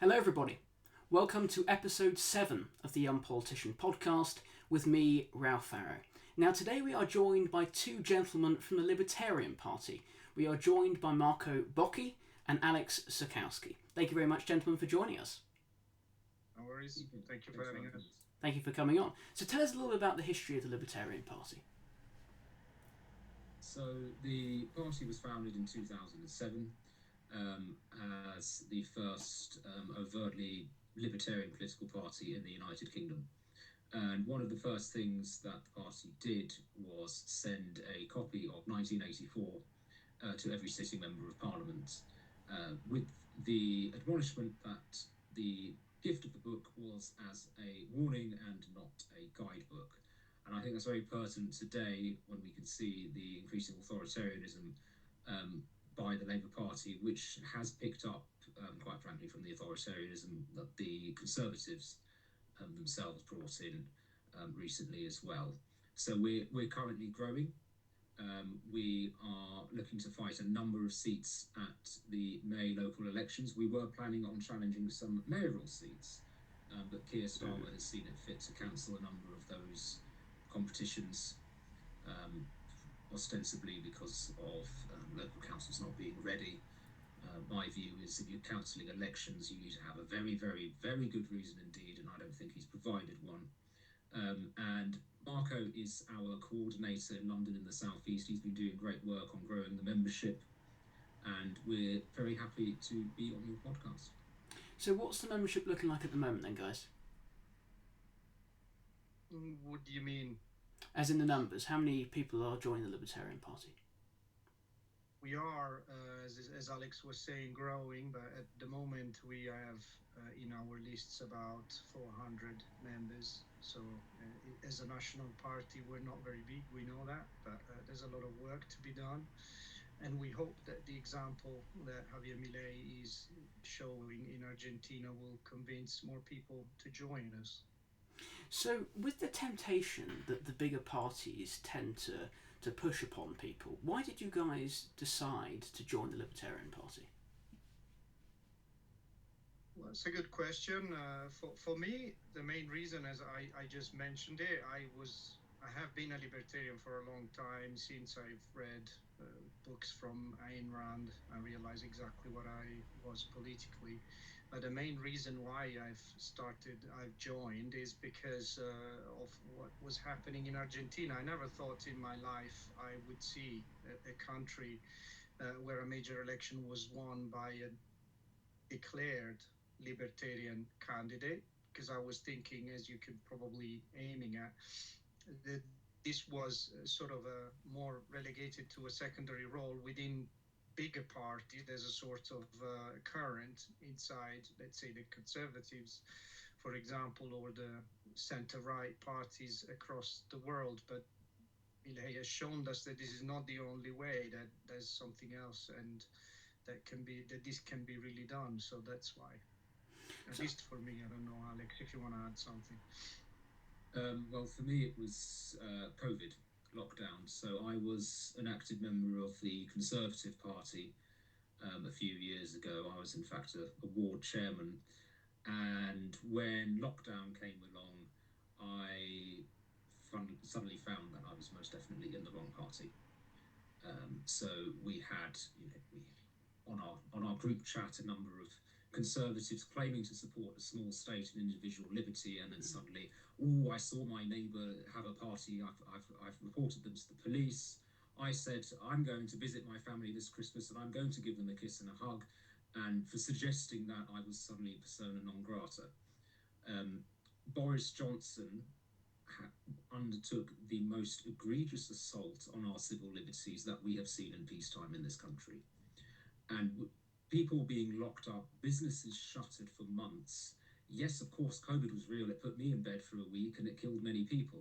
Hello, everybody. Welcome to episode 7 of the Young Politician podcast with me, Ralph Farrow. Now, today we are joined by two gentlemen from the Libertarian Party. We are joined by Marco Bocci and Alex Zychownski. Thank you very much, gentlemen, for joining us. No worries. Thank you for having us. Thank you for coming on. So tell us a little bit about the history of the Libertarian Party. So the party was founded in 2007 as the first overtly libertarian political party in the United Kingdom. And one of the first things that the party did was send a copy of 1984 to every sitting member of Parliament with the admonishment that the gift of the book was as a warning and not a guidebook. And I think that's very pertinent today when we can see the increasing authoritarianism by the Labour Party, which has picked up, quite frankly, from the authoritarianism that the Conservatives themselves brought in recently as well. So we're currently growing. We are looking to fight a number of seats at the May local elections. We were planning on challenging some mayoral seats, but Keir Starmer has seen it fit to cancel a number of those competitions, ostensibly because of local councils not being ready. My view is if you're cancelling elections, you need to have a very, very, very good reason indeed, and I don't think he's provided one. And Marco is our coordinator in London in the South East. He's been doing great work on growing the membership, and we're very happy to be on your podcast. So what's the membership looking like at the moment then, guys? What do you mean? As in the numbers, how many people are joining the Libertarian Party? We are, as Alex was saying, growing, but at the moment we have in our lists about 400 members. So as a national party, we're not very big, we know that, but there's a lot of work to be done. And we hope that the example that Javier Milei is showing in Argentina will convince more people to join us. So, with the temptation that the bigger parties tend to push upon people, why did you guys decide to join the Libertarian Party? Well, that's a good question. For me, the main reason, as I just mentioned it, I have been a libertarian for a long time. Since I've read books from Ayn Rand, I realized exactly what I was politically. But the main reason why I've joined is because of what was happening in Argentina. I never thought in my life I would see a country where a major election was won by a declared libertarian candidate, because I was thinking, as you could probably aiming at, that this was sort of a more relegated to a secondary role within bigger party. There's a sort of current inside, let's say, the Conservatives, for example, or the center-right parties across the world. But Milei has shown us that this is not the only way, that there's something else, and that this can be really done. So that's why, at least for me. I don't know, Alex, if you want to add something. Well, for me, it was COVID lockdown. So I was an active member of the Conservative Party a few years ago. I was, in fact, a ward chairman. And when lockdown came along, I suddenly found that I was most definitely in the wrong party. So we had, on our group chat, a number of Conservatives claiming to support a small state and individual liberty, and then suddenly, I saw my neighbour have a party, I've reported them to the police. I said, I'm going to visit my family this Christmas and I'm going to give them a kiss and a hug, and for suggesting that, I was suddenly persona non grata. Boris Johnson undertook the most egregious assault on our civil liberties that we have seen in peacetime in this country. And people being locked up, businesses shuttered for months. Yes, of course, COVID was real. It put me in bed for a week and it killed many people.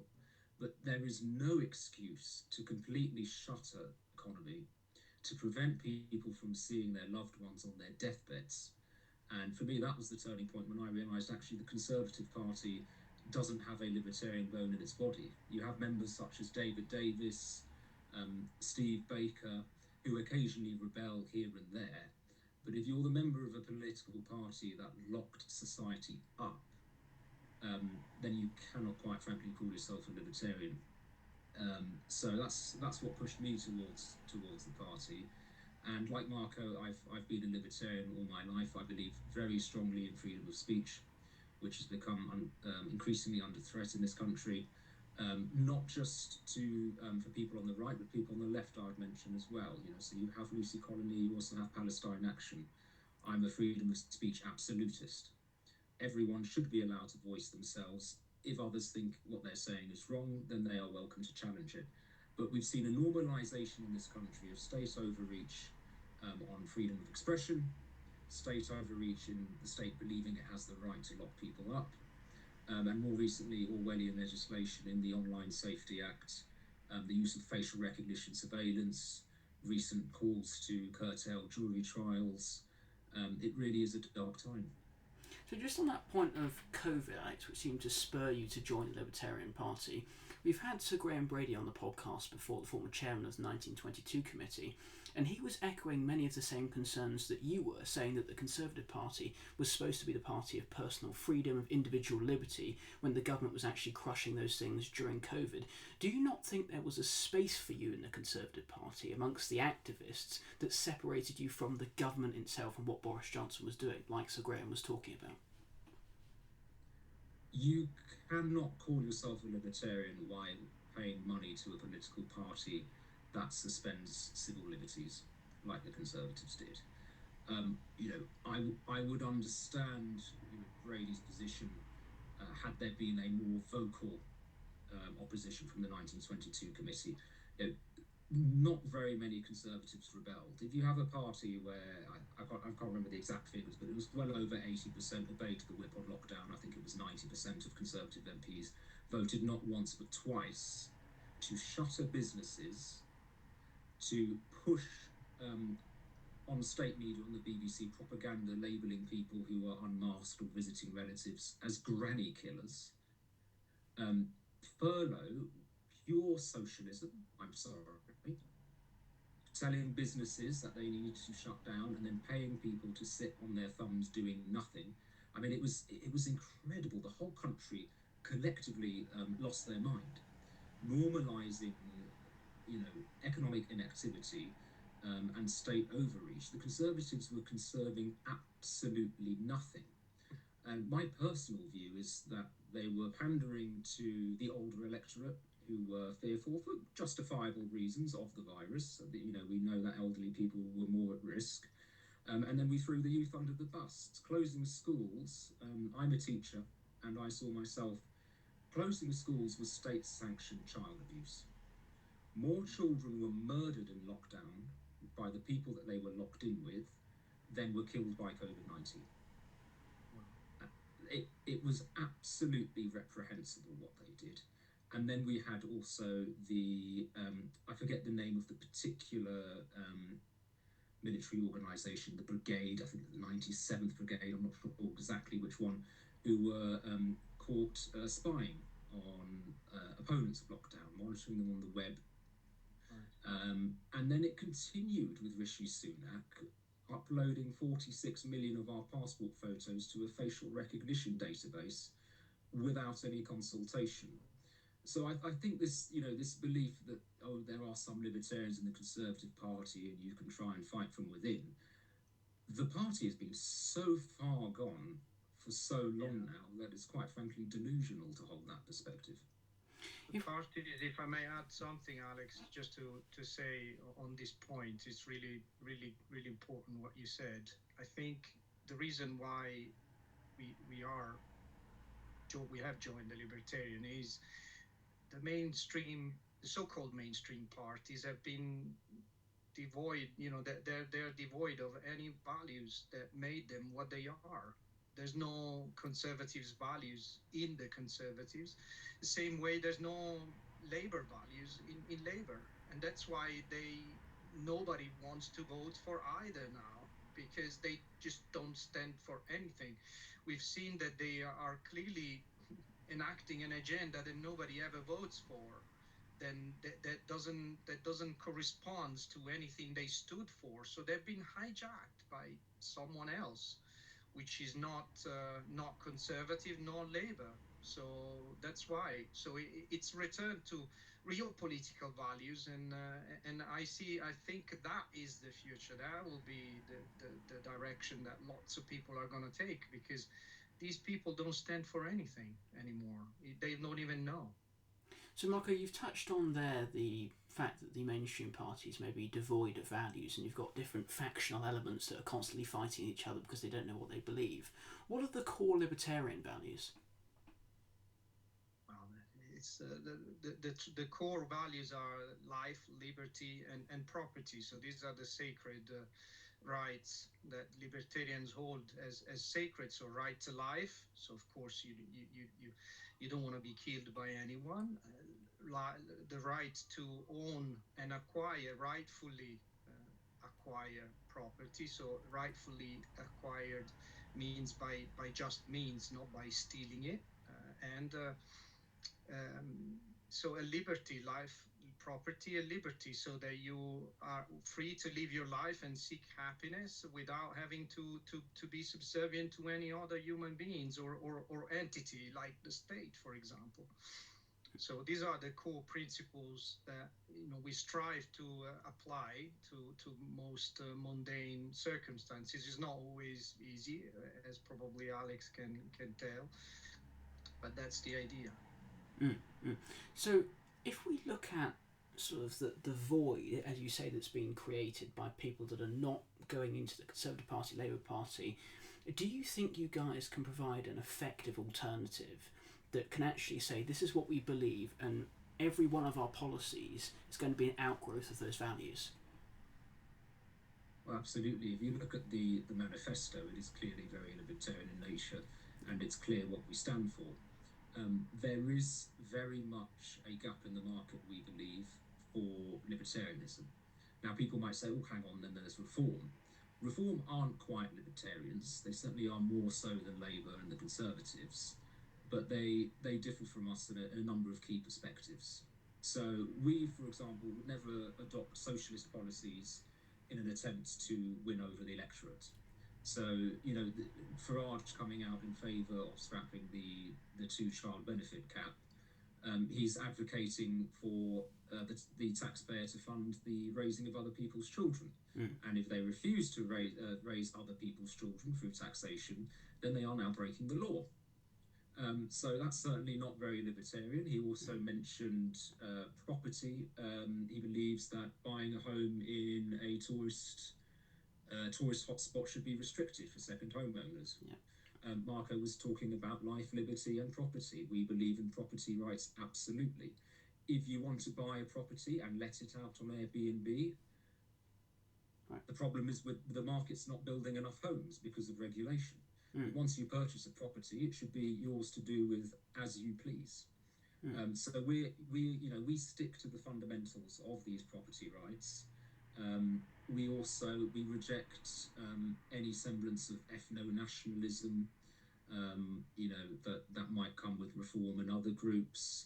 But there is no excuse to completely shutter economy, to prevent people from seeing their loved ones on their deathbeds. And for me, that was the turning point when I realised actually the Conservative Party doesn't have a libertarian bone in its body. You have members such as David Davis, Steve Baker, who occasionally rebel here and there, But if you're the member of a political party that locked society up, then you cannot quite frankly call yourself a libertarian. So that's what pushed me towards the party. And like Marco, I've been a libertarian all my life. I believe very strongly in freedom of speech, which has become increasingly under threat in this country. Not just for people on the right, but people on the left I would mention as well. So you have Lucy Colony, you also have Palestine Action. I'm a freedom of speech absolutist. Everyone should be allowed to voice themselves. If others think what they're saying is wrong, then they are welcome to challenge it. But we've seen a normalisation in this country of state overreach on freedom of expression, state overreach in the state believing it has the right to lock people up, and more recently Orwellian legislation in the Online Safety Act, the use of facial recognition surveillance, recent calls to curtail jury trials. It really is a dark time. So just on that point of COVID, Alex, which seemed to spur you to join the Libertarian Party, we've had Sir Graham Brady on the podcast before, the former chairman of the 1922 committee, and he was echoing many of the same concerns that you were, saying that the Conservative Party was supposed to be the party of personal freedom, of individual liberty, when the government was actually crushing those things during COVID. Do you not think there was a space for you in the Conservative Party amongst the activists that separated you from the government itself and what Boris Johnson was doing, like Sir Graham was talking about? You cannot call yourself a libertarian while paying money to a political party that suspends civil liberties, like the Conservatives did. I would understand Brady's position had there been a more vocal opposition from the 1922 committee. Not very many Conservatives rebelled. If you have a party where, I can't remember the exact figures, but it was well over 80% obeyed the whip on lockdown. I think it was 90% of Conservative MPs voted not once but twice to shutter businesses, to push on state media, on the BBC, propaganda labelling people who are unmasked or visiting relatives as granny killers. Furlough, pure socialism, I'm sorry, telling businesses that they need to shut down and then paying people to sit on their thumbs doing nothing. I mean, it was incredible. The whole country collectively lost their mind, normalising, economic inactivity and state overreach. The Conservatives were conserving absolutely nothing. And my personal view is that they were pandering to the older electorate, who were fearful for justifiable reasons of the virus. We know that elderly people were more at risk. And then we threw the youth under the bus. Closing schools, I'm a teacher, and I saw myself, closing schools was state-sanctioned child abuse. More children were murdered in lockdown by the people that they were locked in with than were killed by COVID-19. It was absolutely reprehensible what they did. And then we had also the, I forget the name of the particular military organisation, the brigade, I think the 97th Brigade, I'm not sure exactly which one, who were caught spying on opponents of lockdown, monitoring them on the web. And then it continued with Rishi Sunak uploading 46 million of our passport photos to a facial recognition database without any consultation. So I think this, this belief that, there are some libertarians in the Conservative Party and you can try and fight from within, the party has been so far gone for so long now that it's quite frankly delusional to hold that perspective. The party, if I may add something, Alex, just to say on this point, it's really, really, really important what you said. I think the reason why we have joined the Libertarian is the so-called mainstream parties have been devoid, they're devoid of any values that made them what they are. There's no conservatives values in the Conservatives. The same way there's no labor values in labor. And that's why nobody wants to vote for either now, because they just don't stand for anything. We've seen that they are clearly enacting an agenda that nobody ever votes for. then that doesn't correspond to anything they stood for. So they've been hijacked by someone else, which is not conservative nor Labour. So that's why. So it's returned to real political values, and I think that is the future. That will be the direction that lots of people are going to take, because these people don't stand for anything anymore. They don't even know. So, Marco, you've touched on there the fact that the mainstream parties may be devoid of values, and you've got different factional elements that are constantly fighting each other because they don't know what they believe. What are the core libertarian values? Well, it's the core values are life, liberty, and property. So these are the sacred rights that libertarians hold as sacred. So right to life. So of course you don't want to be killed by anyone. The right to own and acquire, rightfully acquire property. So rightfully acquired means by just means, not by stealing it. And so a liberty, life, property, a liberty, so that you are free to live your life and seek happiness without having to be subservient to any other human beings or entity like the state, for example. So these are the core principles that we strive to apply to most mundane circumstances. It's not always easy, as probably Alex can tell, but that's the idea. Mm, mm. So, if we look at sort of the void, as you say, that's been created by people that are not going into the Conservative Party, Labour Party, do you think you guys can provide an effective alternative that can actually say this is what we believe, and every one of our policies is going to be an outgrowth of those values? Well, absolutely. If you look at the manifesto, it is clearly very libertarian in nature, and it's clear what we stand for. There is very much a gap in the market, we believe, for libertarianism. Now, people might say, oh, hang on, then there's reform. Reform aren't quite libertarians. They certainly are more so than Labour and the Conservatives, but they differ from us in a number of key perspectives. So we, for example, would never adopt socialist policies in an attempt to win over the electorate. So, Farage coming out in favour of scrapping the two-child benefit cap, he's advocating for the taxpayer to fund the raising of other people's children. And if they refuse to raise other people's children through taxation, then they are now breaking the law. So that's certainly not very libertarian. He also mentioned property. He believes that buying a home in a tourist hotspot should be restricted for second homeowners. Yeah. Marco was talking about life, liberty, and property. We believe in property rights, absolutely. If you want to buy a property and let it out on Airbnb, right, the problem is with the market's not building enough homes because of regulation. Once you purchase a property, it should be yours to do with as you please. So we stick to the fundamentals of these property rights. We reject any semblance of ethno-nationalism, that might come with reform and other groups.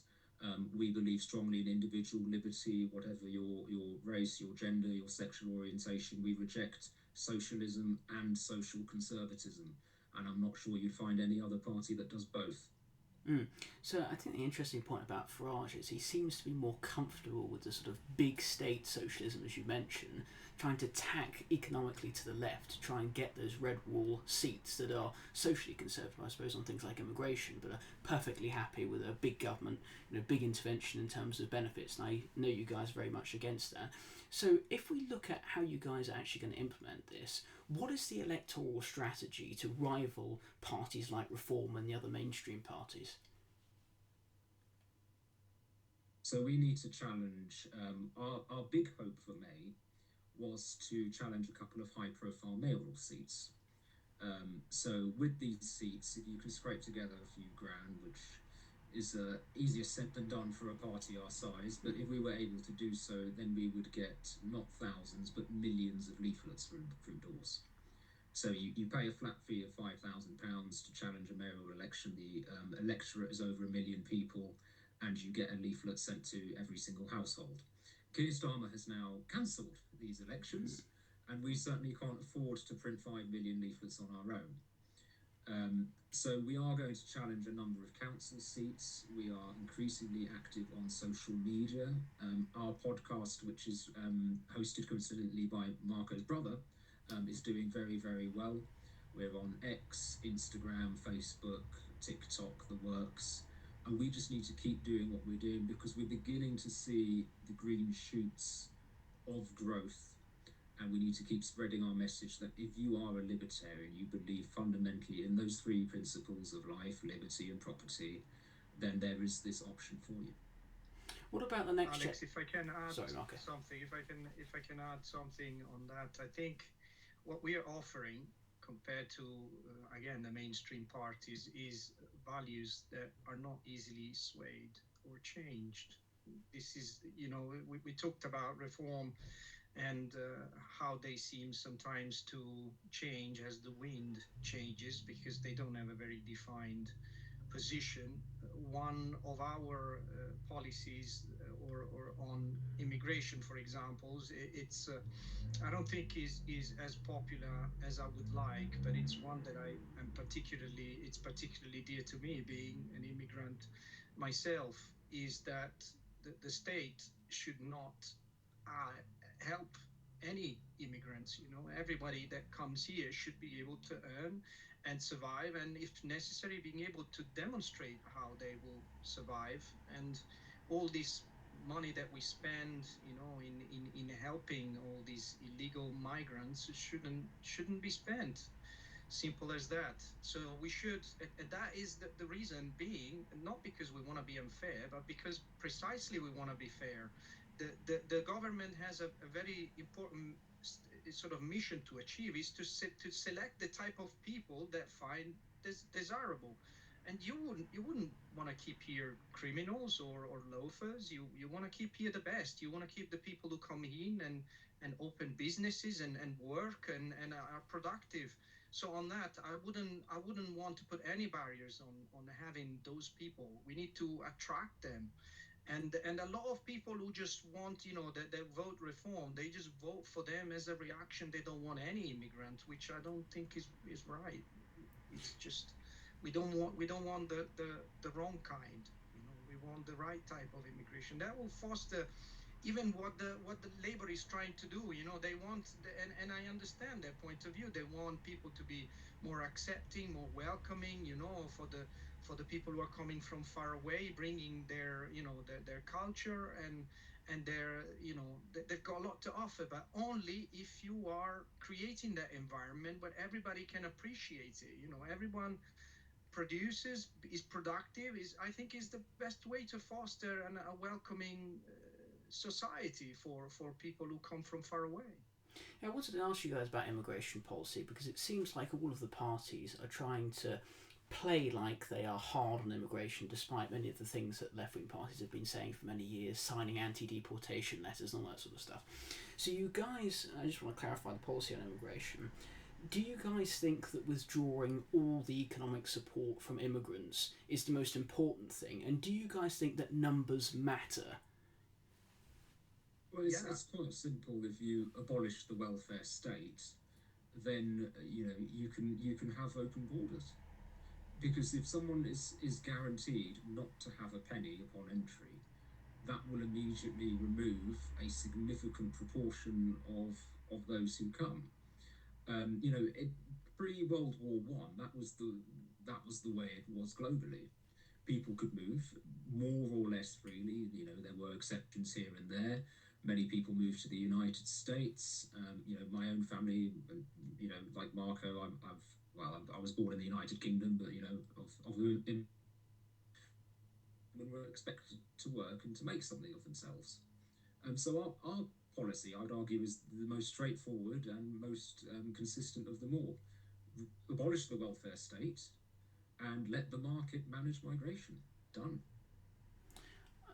We believe strongly in individual liberty, whatever your race, your gender, your sexual orientation. We reject socialism and social conservatism, and I'm not sure you'd find any other party that does both. So I think the interesting point about Farage is he seems to be more comfortable with the sort of big state socialism, as you mentioned, trying to tack economically to the left to try and get those red wall seats that are socially conservative, I suppose, on things like immigration, but are perfectly happy with a big government, big intervention in terms of benefits. And I know you guys are very much against that. So if we look at how you guys are actually going to implement this, what is the electoral strategy to rival parties like Reform and the other mainstream parties? So we need to challenge, our big hope for May was to challenge a couple of high-profile mayoral seats. So with these seats, if you can scrape together a few grand, which is easier said than done for a party our size, but if we were able to do so, then we would get not thousands, but millions of leaflets through doors. So you pay a flat fee of £5,000 to challenge a mayoral election. The electorate is over 1 million people, and you get a leaflet sent to every single household. Keir Starmer has now cancelled these elections, and we certainly can't afford to print 5 million leaflets on our own. So we are going to challenge a number of council seats. We are increasingly active on social media. Our podcast, which is hosted coincidentally by Marco's brother, is doing very, very well. We're on X, Instagram, Facebook, TikTok, the works. And we just need to keep doing what we're doing, because we're beginning to see the green shoots of growth. And we need to keep spreading our message that if you are a libertarian, you believe fundamentally in those 3 principles of life, liberty and property, then there is this option for you. What about the next Alex, if I can add something, if I can add something on that, I think what we are offering compared to again the mainstream parties is values that are not easily swayed or changed. This is, we talked about reform and how they seem sometimes to change as the wind changes, because they don't have a very defined position. One of our policies or on immigration, for example, it's I don't think is as popular as I would like, but it's one that it's particularly dear to me, being an immigrant myself, is that the state should not help any immigrants. Everybody that comes here should be able to earn and survive, and if necessary being able to demonstrate how they will survive. And all this money that we spend in helping all these illegal migrants shouldn't be spent. Simple as that. So we should, and that is the reason being, not because we want to be unfair, but because precisely we want to be fair. The government has a very important sort of mission to achieve, is to select the type of people that find desirable. And you wouldn't want to keep here criminals or loafers. You want to keep here the best. You want to keep the people who come in and open businesses and work and are productive. So on that, I wouldn't want to put any barriers on having those people. We need to attract them. And a lot of people who just want, that they vote reform, they just vote for them as a reaction. They don't want any immigrant, which I don't think is right. It's just we don't want the wrong kind. We want the right type of immigration that will foster even what the labor is trying to do. They want, and I understand their point of view. They want people to be more accepting, more welcoming. For the people who are coming from far away, bringing their their culture and their they've got a lot to offer, but only if you are creating that environment where everybody can appreciate it. Everyone produces, is productive, I think is the best way to foster a welcoming society for people who come from far away. I wanted to ask you guys about immigration policy, because it seems like all of the parties are trying to play like they are hard on immigration, despite many of the things that left-wing parties have been saying for many years, signing anti-deportation letters and all that sort of stuff. So you guys, I just want to clarify the policy on immigration. Do you guys think that withdrawing all the economic support from immigrants is the most important thing? And do you guys think that numbers matter? Well, it's quite simple. If you abolish the welfare state, then you can have open borders. Because if someone is guaranteed not to have a penny upon entry, that will immediately remove a significant proportion of those who come. Pre-World War One, that was the way it was globally. People could move more or less freely. There were exceptions here and there. Many people moved to the United States. My own family, like Marco, I was born in the United Kingdom, but women were expected to work and to make something of themselves. So our policy, I would argue, is the most straightforward and most consistent of them all. Abolish the welfare state and let the market manage migration. Done.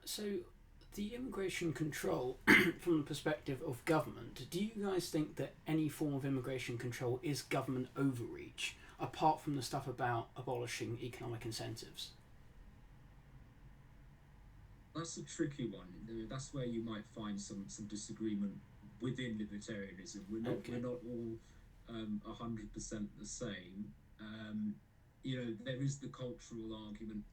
So the immigration control from the perspective of government, do you guys think that any form of immigration control is government overreach, apart from the stuff about abolishing economic incentives? that's a tricky one. That's where you might find some disagreement within libertarianism. We're not all 100% the same. There is the cultural argument.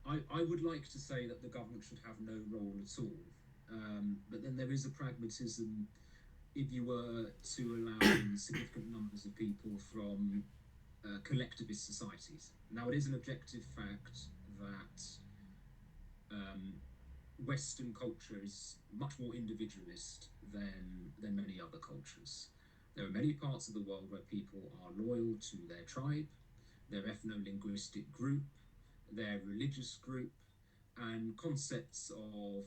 I would like to say that the government should have no role at all. But then there is a pragmatism if you were to allow in significant numbers of people from collectivist societies. Now, it is an objective fact that Western culture is much more individualist than many other cultures. There are many parts of the world where people are loyal to their tribe, their ethno-linguistic group, their religious group, and concepts of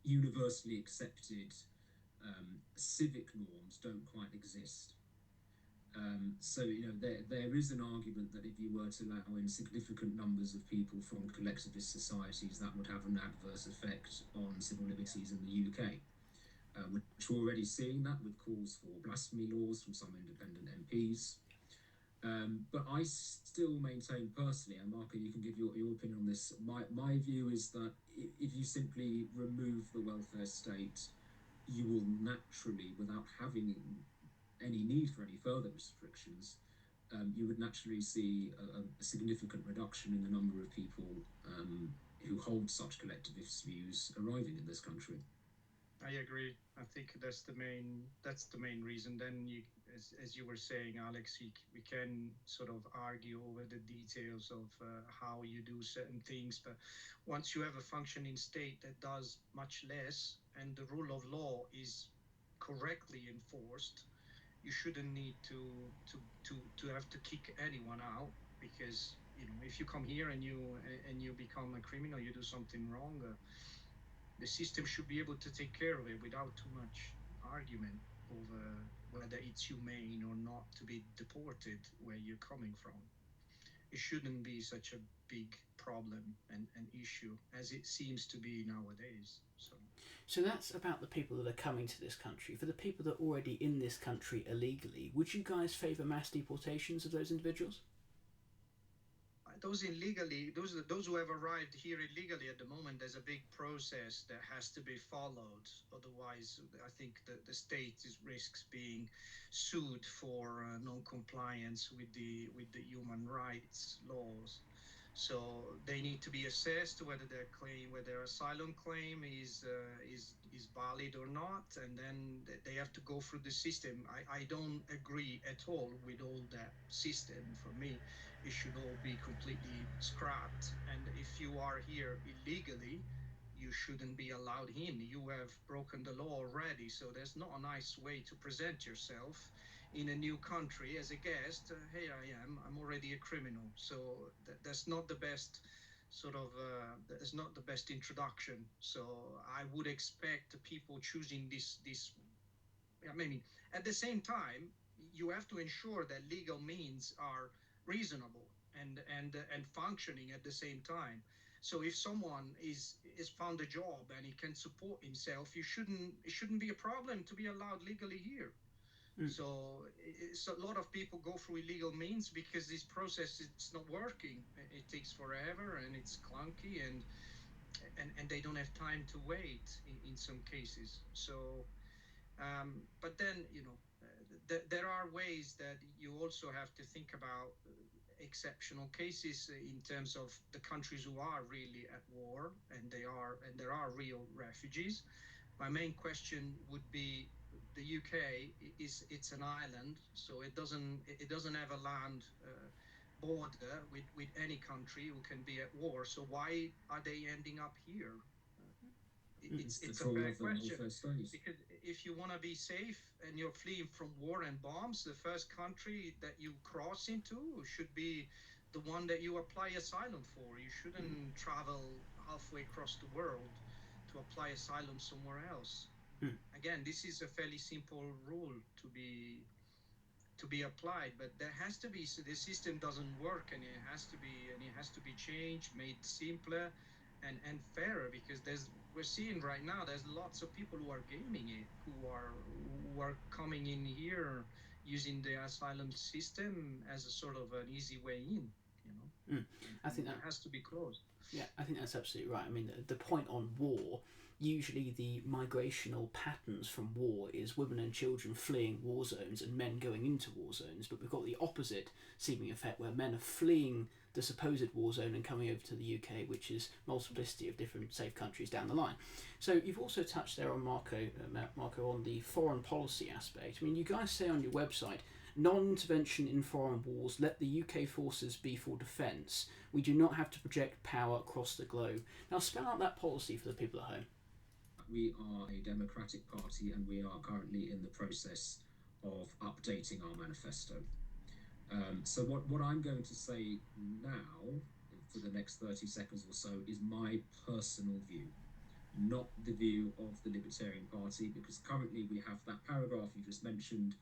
universally accepted civic norms don't quite exist. So there is an argument that if you were to allow in significant numbers of people from collectivist societies, that would have an adverse effect on civil liberties in the UK. Which we're already seeing that with calls for blasphemy laws from some independent MPs. But I still maintain personally, and Marco, you can give your opinion on this, my view is that if you simply remove the welfare state, you will naturally, without having any need for any further restrictions, you would naturally see a significant reduction in the number of people who hold such collectivist views arriving in this country. I agree. I think that's the main reason. Then, as you were saying, Alex, we can sort of argue over the details of how you do certain things, but once you have a functioning state that does much less, and the rule of law is correctly enforced, you shouldn't need to have to kick anyone out, because if you come here and you become a criminal, you do something wrong. The system should be able to take care of it without too much argument over whether it's humane or not to be deported where you're coming from. It shouldn't be such a big problem and an issue as it seems to be nowadays. So that's about the people that are coming to this country. For the people that are already in this country illegally, would you guys favour mass deportations of those individuals? Those who have arrived here illegally at the moment, there's a big process that has to be followed. Otherwise, I think the state risks being sued for non-compliance with the human rights laws. So they need to be assessed whether their asylum claim is valid or not, and then they have to go through the system. I don't agree at all with all that system. For me, it should all be completely scrapped. And if you are here illegally, you shouldn't be allowed in. You have broken the law already. So there's not a nice way to present yourself in a new country as a guest. Hey, I'm already a criminal. So that's not the best that's not the best introduction. So I would expect people choosing this. I mean, at the same time, you have to ensure that legal means are reasonable and functioning at the same time. So if someone is found a job and he can support himself, it shouldn't be a problem to be allowed legally here. So a lot of people go through illegal means because this process is not working. It takes forever and it's clunky, and they don't have time to wait in some cases. So but then there are ways that you also have to think about exceptional cases in terms of the countries who are really at war, and there are real refugees. My main question would be, the UK it's an island, so it doesn't have a land border with any country who can be at war. So why are they ending up here? It's a fair question, because if you want to be safe and you're fleeing from war and bombs, the first country that you cross into should be the one that you apply asylum for. You shouldn't travel halfway across the world to apply asylum somewhere else. Again, this is a fairly simple rule to be applied, but there has to be, so the system doesn't work, and it has to be changed, made simpler and fairer, because we're seeing right now there's lots of people who are gaming it, who are coming in here using the asylum system as a sort of an easy way in. I think that has to be closed. Yeah, I think that's absolutely right. I mean, the point on war, usually the migrational patterns from war is women and children fleeing war zones and men going into war zones, but we've got the opposite seeming effect where men are fleeing the supposed war zone and coming over to the UK, which is multiplicity of different safe countries down the line. So you've also touched there on Marco, on the foreign policy aspect. I mean, you guys say on your website, non-intervention in foreign wars, let the UK forces be for defence. We do not have to project power across the globe. Now spell out that policy for the people at home. We are a democratic party and we are currently in the process of updating our manifesto. So what I'm going to say now, for the next 30 seconds or so, is my personal view, not the view of the Libertarian Party, because currently we have that paragraph you just mentioned,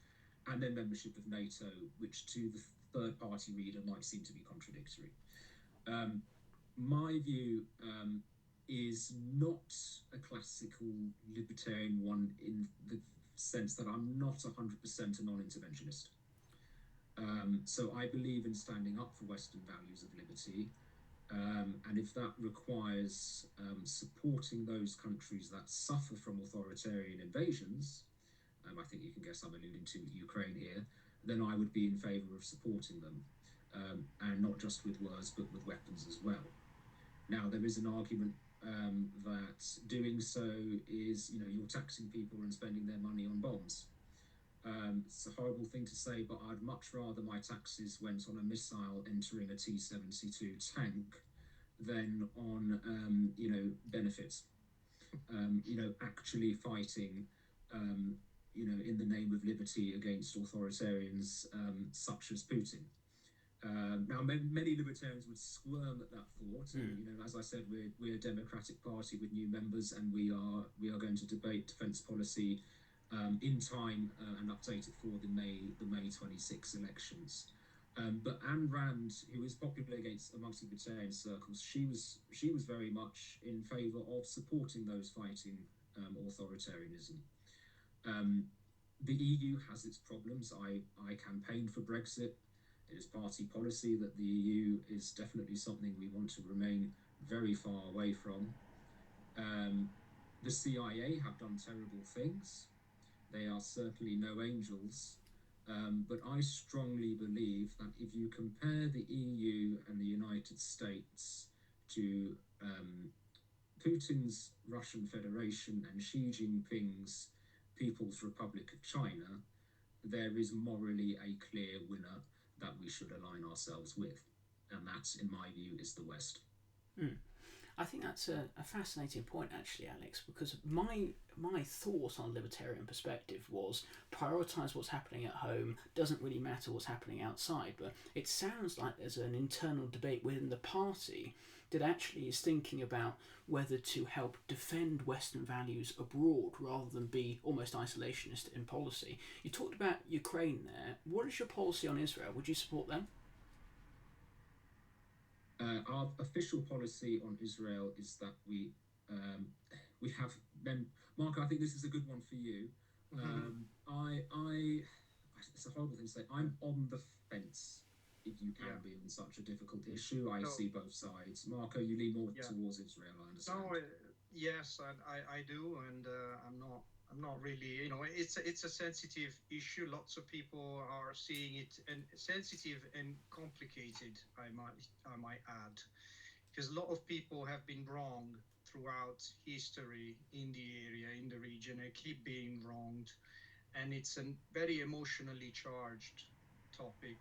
and then membership of NATO, which to the third-party reader might seem to be contradictory. My view is not a classical libertarian one in the sense that I'm not 100% a non-interventionist. So I believe in standing up for Western values of liberty, and if that requires supporting those countries that suffer from authoritarian invasions, I think you can guess I'm alluding to Ukraine here, then I would be in favour of supporting them, and not just with words but with weapons as well. Now there is an argument that doing so is, you're taxing people and spending their money on bombs. It's a horrible thing to say, but I'd much rather my taxes went on a missile entering a T-72 tank than on, benefits. Actually fighting, in the name of liberty against authoritarians such as Putin. Now, many libertarians would squirm at that thought. And, as I said, we're a democratic party with new members, and we are going to debate defence policy in time and update it for the May 26 elections. But Ayn Rand, who is popular amongst libertarian circles, she was very much in favour of supporting those fighting authoritarianism. The EU has its problems. I campaigned for Brexit. It is party policy that the EU is definitely something we want to remain very far away from. The CIA have done terrible things. They are certainly no angels. But I strongly believe that if you compare the EU and the United States to Putin's Russian Federation and Xi Jinping's People's Republic of China, there is morally a clear winner that we should align ourselves with. And that, in my view, is the West. I think that's a fascinating point, actually, Alex, because my thought on libertarian perspective was prioritise what's happening at home, doesn't really matter what's happening outside, but it sounds like there's an internal debate within the party that actually is thinking about whether to help defend Western values abroad rather than be almost isolationist in policy. You talked about Ukraine there. What is your policy on Israel? Would you support them? Our official policy on Israel is that we have them. Mark, I think this is a good one for you. It's a horrible thing to say. I'm on the fence, if you can be on such a difficult issue. I see both sides. Marco, you lean more towards Israel, I understand. No, yes, I do, and I'm not really, it's a sensitive issue. Lots of people are seeing it and sensitive and complicated, I might add, because a lot of people have been wrong throughout history in the area, in the region, and keep being wronged. And it's a very emotionally charged topic,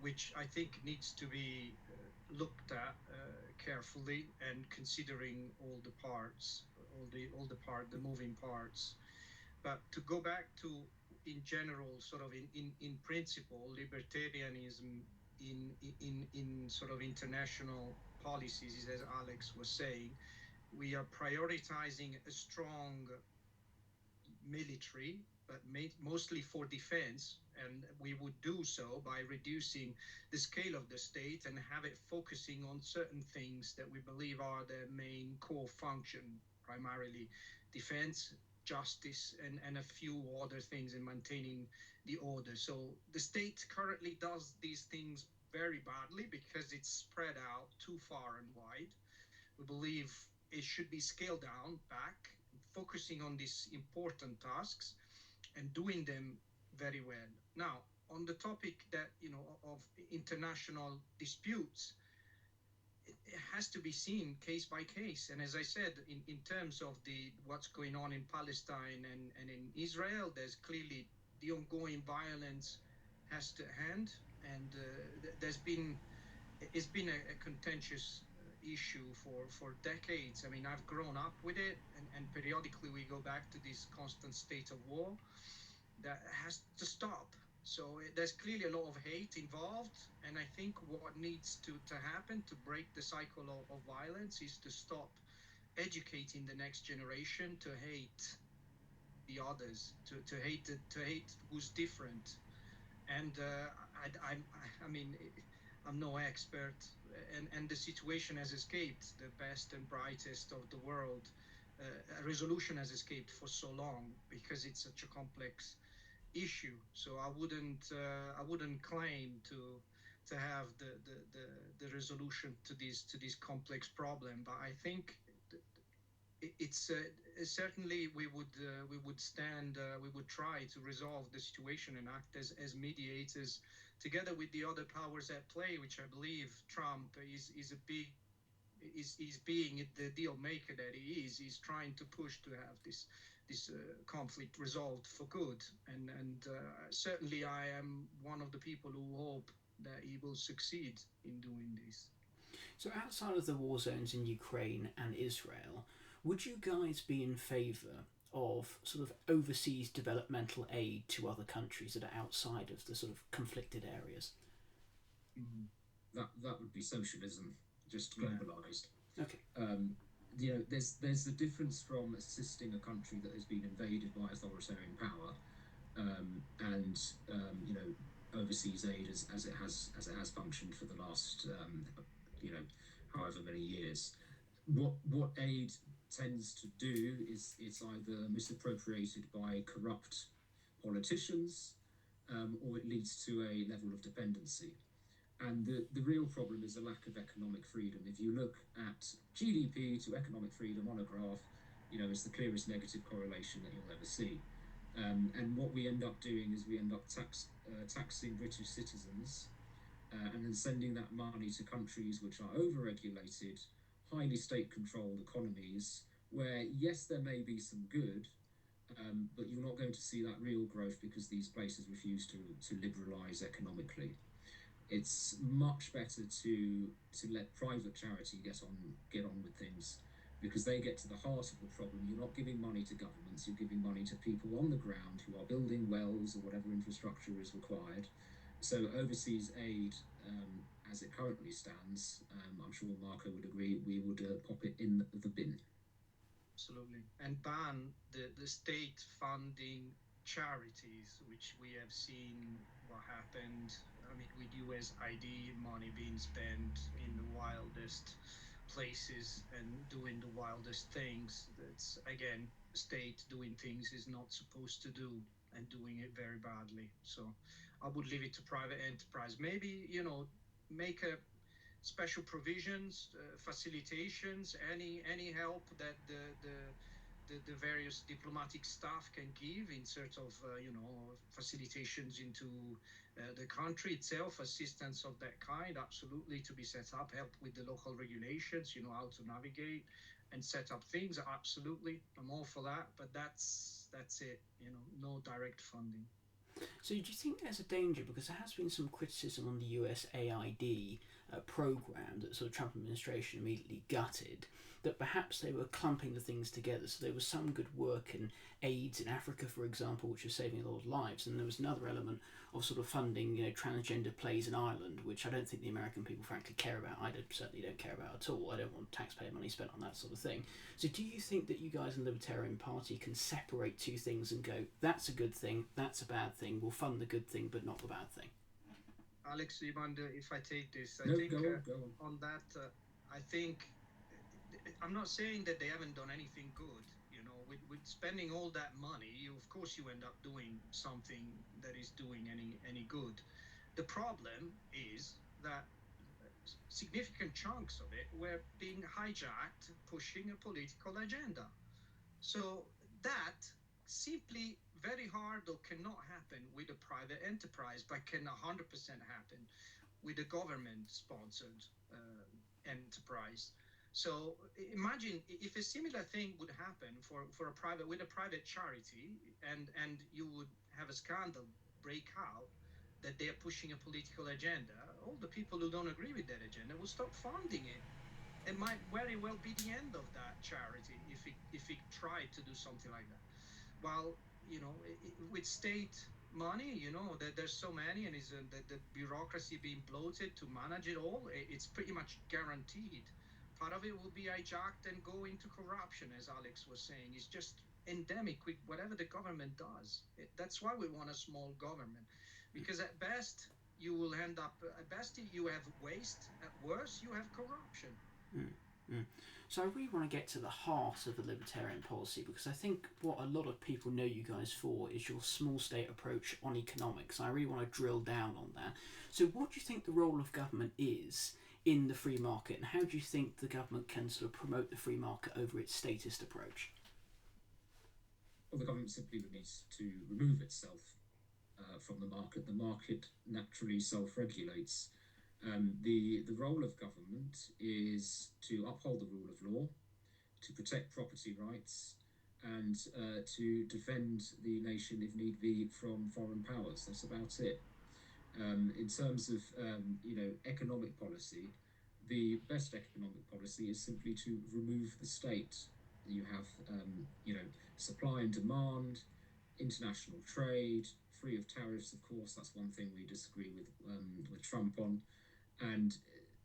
which I think needs to be looked at carefully and considering all the parts, the moving parts. But to go back to, in general, sort of in principle, libertarianism in sort of international policies, as Alex was saying, we are prioritizing a strong military, but mostly for defense, and we would do so by reducing the scale of the state and have it focusing on certain things that we believe are the main core function, primarily defense, justice, and a few other things in maintaining the order. So the state currently does these things very badly because it's spread out too far and wide. We believe it should be scaled down back, focusing on these important tasks and doing them very well. Now, on the topic that, of international disputes, it has to be seen case by case. And as I said, in terms of what's going on in Palestine and in Israel, there's clearly the ongoing violence has to hand, and it's been a contentious issue for decades. I mean, I've grown up with it, and periodically we go back to this constant state of war that has to stop. So there's clearly a lot of hate involved, and I think what needs to happen to break the cycle of violence is to stop educating the next generation to hate the others, to hate who's different. And I mean, I'm no expert, and the situation has escaped the best and brightest of the world. A resolution has escaped for so long because it's such a complex issue. So I wouldn't claim to have the resolution to this complex problem. But I think it's certainly we would try to resolve the situation and act as mediators together with the other powers at play, which I believe Trump is a big is being the deal maker that he is. He's trying to push to have this conflict resolved for good, and certainly I am one of the people who hope that he will succeed in doing this. So outside of the war zones in Ukraine and Israel, would you guys be in favour of sort of overseas developmental aid to other countries that are outside of the sort of conflicted areas? That would be socialism, just globalised. Okay. There's a difference from assisting a country that has been invaded by authoritarian power, and overseas aid as it has functioned for the last however many years. What aid tends to do is it's either misappropriated by corrupt politicians, or it leads to a level of dependency. And the real problem is a lack of economic freedom. If you look at GDP to economic freedom on a graph, it's the clearest negative correlation that you'll ever see. And what we end up doing is we end up taxing British citizens, and then sending that money to countries which are over-regulated, highly state-controlled economies, where, yes, there may be some good, but you're not going to see that real growth because these places refuse to liberalise economically. It's much better to let private charity get on with things, because they get to the heart of the problem. You're not giving money to governments, you're giving money to people on the ground who are building wells or whatever infrastructure is required. So overseas aid, as it currently stands, I'm sure Marco would agree, we would pop it in the bin. Absolutely. And ban the state funding charities, which we have seen what happened. I mean, with USAID money being spent in the wildest places and doing the wildest things. That's, again, state doing things is not supposed to do, and doing it very badly. So I would leave it to private enterprise. Maybe, make a special provisions, facilitations, any help that the various diplomatic staff can give in sort of facilitations into the country itself, assistance of that kind, absolutely to be set up, help with the local regulations, how to navigate and set up things, absolutely, I'm all for that. But that's it, no direct funding. So do you think there's a danger, because there has been some criticism on the USAID program that the sort of Trump administration immediately gutted, that perhaps they were clumping the things together? So there was some good work in AIDS in Africa, for example, which was saving a lot of lives, and there was another element of sort of funding transgender plays in Ireland, which I don't think the American people frankly care about. I certainly don't care about at all. I don't want taxpayer money spent on that sort of thing. So do you think that you guys in the Libertarian Party can separate two things and go, that's a good thing, that's a bad thing, we'll fund the good thing but not the bad thing? Alex, you wonder if I take this? No, I think go on. On that, I think I'm not saying that they haven't done anything good. With spending all that money, of course you end up doing something that is doing any good. The problem is that significant chunks of it were being hijacked, pushing a political agenda. So that simply very hard or cannot happen with a private enterprise, but can 100% happen with a government-sponsored enterprise. So imagine if a similar thing would happen for a private charity, and you would have a scandal break out that they're pushing a political agenda. All the people who don't agree with that agenda will stop funding it. It might very well be the end of that charity if it tried to do something like that. While with state money, that there's so many, and the bureaucracy being bloated to manage it all, it's pretty much guaranteed. Part of it will be hijacked and go into corruption, as Alex was saying. It's just endemic with whatever the government does. That's why we want a small government, because at best you will end up, at best you have waste, at worst you have corruption. So I really want to get to the heart of the libertarian policy, because I think what a lot of people know you guys for is your small state approach on economics. I really want to drill down on that. So what do you think the role of government is in the free market, and how do you think the government can sort of promote the free market over its statist approach? Well, the government simply needs to remove itself from the market. The market naturally self-regulates. The role of government is to uphold the rule of law, to protect property rights, and to defend the nation, if need be, from foreign powers. That's about it. In terms of economic policy, the best economic policy is simply to remove the state. You have supply and demand, international trade, free of tariffs. Of course, that's one thing we disagree with Trump on. And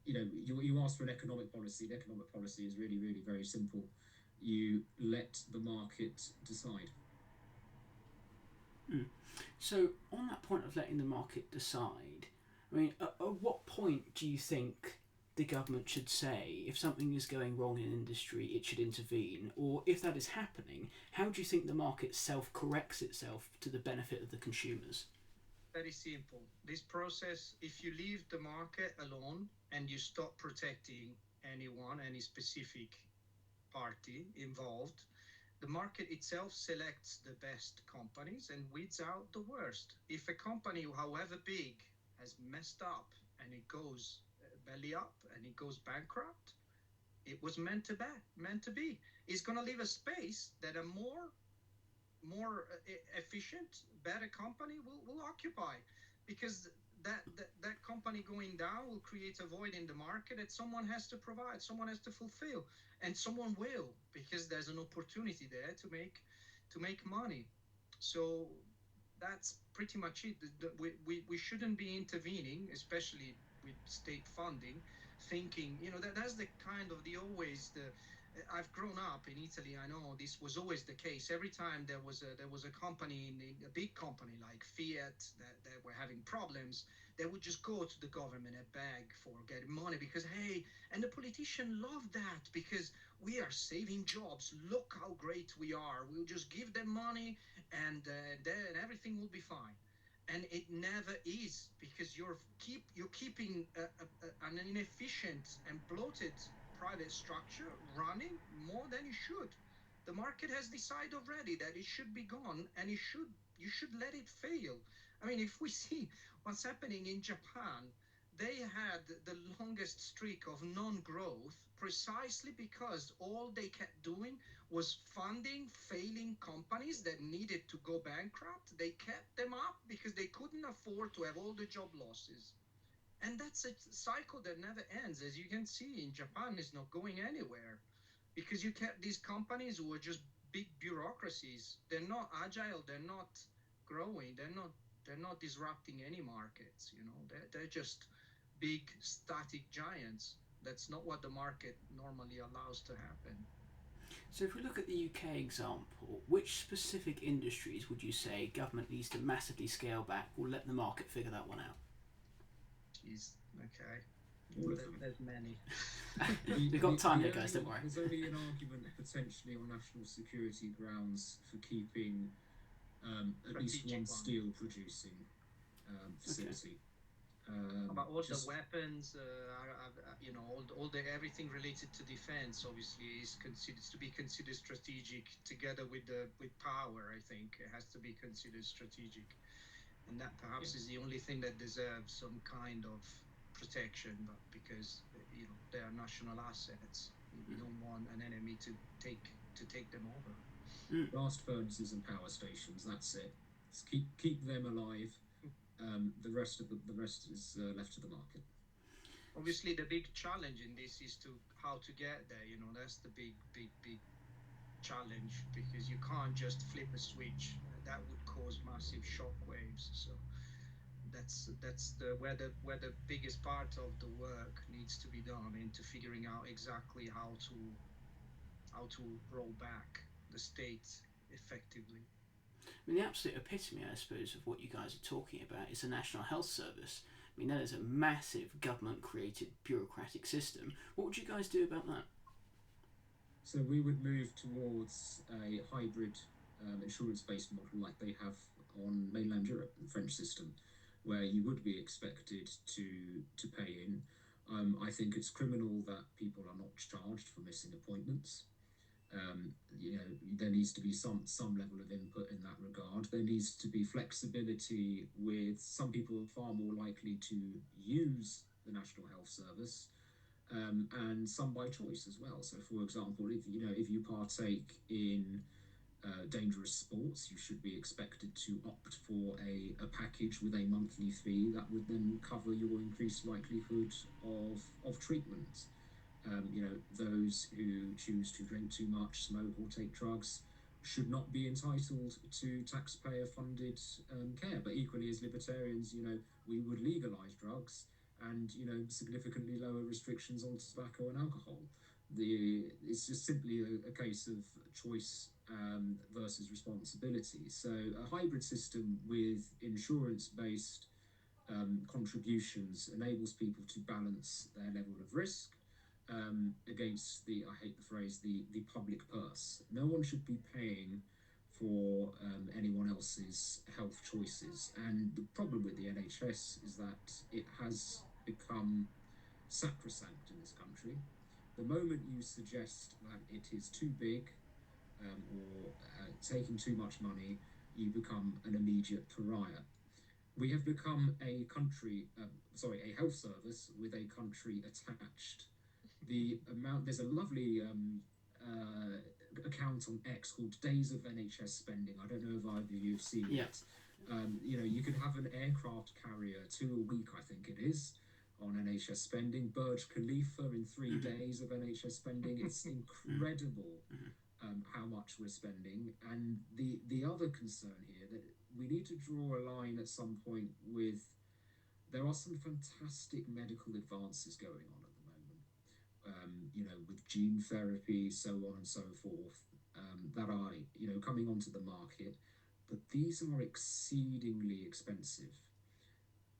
you ask for an economic policy. The economic policy is really, really very simple. You let the market decide. So on that point of letting the market decide, I mean, at what point do you think the government should say if something is going wrong in industry, it should intervene? Or if that is happening, how do you think the market self-corrects itself to the benefit of the consumers? Very simple. This process, if you leave the market alone and you stop protecting anyone, any specific party involved, the market itself selects the best companies and weeds out the worst. If a company, however big, has messed up and it goes belly up and it goes bankrupt, it was meant to be. It's going to leave a space that a more efficient, better company will occupy, because that company going down will create a void in the market that someone has to provide, someone has to fulfill, and someone will, because there's an opportunity there to make money. So that's pretty much it. We shouldn't be intervening, especially with state funding, thinking, that's the kind of I've grown up in Italy. I know this was always the case. Every time there was a company, a big company like Fiat, that were having problems, they would just go to the government and beg for getting money, because and the politicians love that, because we are saving jobs. Look how great we are. We'll just give them money, and then everything will be fine. And it never is, because you're keeping an inefficient and bloated private structure running more than it should. The market has decided already that it should be gone, and you should let it fail. I mean, if we see what's happening in Japan, they had the longest streak of non-growth precisely because all they kept doing was funding failing companies that needed to go bankrupt. They kept them up because they couldn't afford to have all the job losses. And that's a cycle that never ends. As you can see, in Japan, it's not going anywhere, because you kept these companies who are just big bureaucracies. They're not agile. They're not growing. They're not disrupting any markets. They're just big static giants. That's not what the market normally allows to happen. So if we look at the UK example, which specific industries would you say government needs to massively scale back, or let the market figure that one out? Okay. All of them. There's many. We've got time here, guys, don't worry. There's only an argument potentially on national security grounds for keeping at least one steel producing facility. About all the weapons, all the everything related to defense, obviously, is considered strategic. Together with power, I think it has to be considered strategic, and that perhaps is the only thing that deserves some kind of protection. But because they are national assets, you don't want an enemy to take them over. Blast furnaces and power stations. That's it. Just keep them alive. The rest is left to the market. Obviously, the big challenge in this is how to get there. That's the big challenge, because you can't just flip a switch. That would cause massive shock waves. So that's where the biggest part of the work needs to be done, into figuring out exactly how to roll back the state effectively. I mean, the absolute epitome, I suppose, of what you guys are talking about is the National Health Service. I mean, that is a massive government-created bureaucratic system. What would you guys do about that? So we would move towards a hybrid insurance-based model like they have on mainland Europe, the French system, where you would be expected to pay in. I think it's criminal that people are not charged for missing appointments. There needs to be some level of input in that regard. There needs to be flexibility with some people far more likely to use the National Health Service, and some by choice as well. So, for example, if you partake in dangerous sports, you should be expected to opt for a package with a monthly fee that would then cover your increased likelihood of treatment. Those who choose to drink too much, smoke, or take drugs should not be entitled to taxpayer-funded care. But equally, as libertarians, we would legalise drugs and, significantly lower restrictions on tobacco and alcohol. It's just simply a case of choice versus responsibility. So a hybrid system with insurance-based contributions enables people to balance their level of risk against I hate the phrase, the public purse. No one should be paying for anyone else's health choices. And the problem with the NHS is that it has become sacrosanct in this country. The moment you suggest that it is too big or taking too much money, you become an immediate pariah. We have become a health service with a country attached. There's a lovely account on X called Days of NHS Spending. I don't know if either of you have seen it. You could have an aircraft carrier 2 a week, I think it is, on NHS spending. Burj Khalifa in 3 days of NHS spending. It's incredible how much we're spending. And the other concern here, that we need to draw a line at some point with, there are some fantastic medical advances going on at the moment, with gene therapy, so on and so forth, that are, coming onto the market, but these are exceedingly expensive.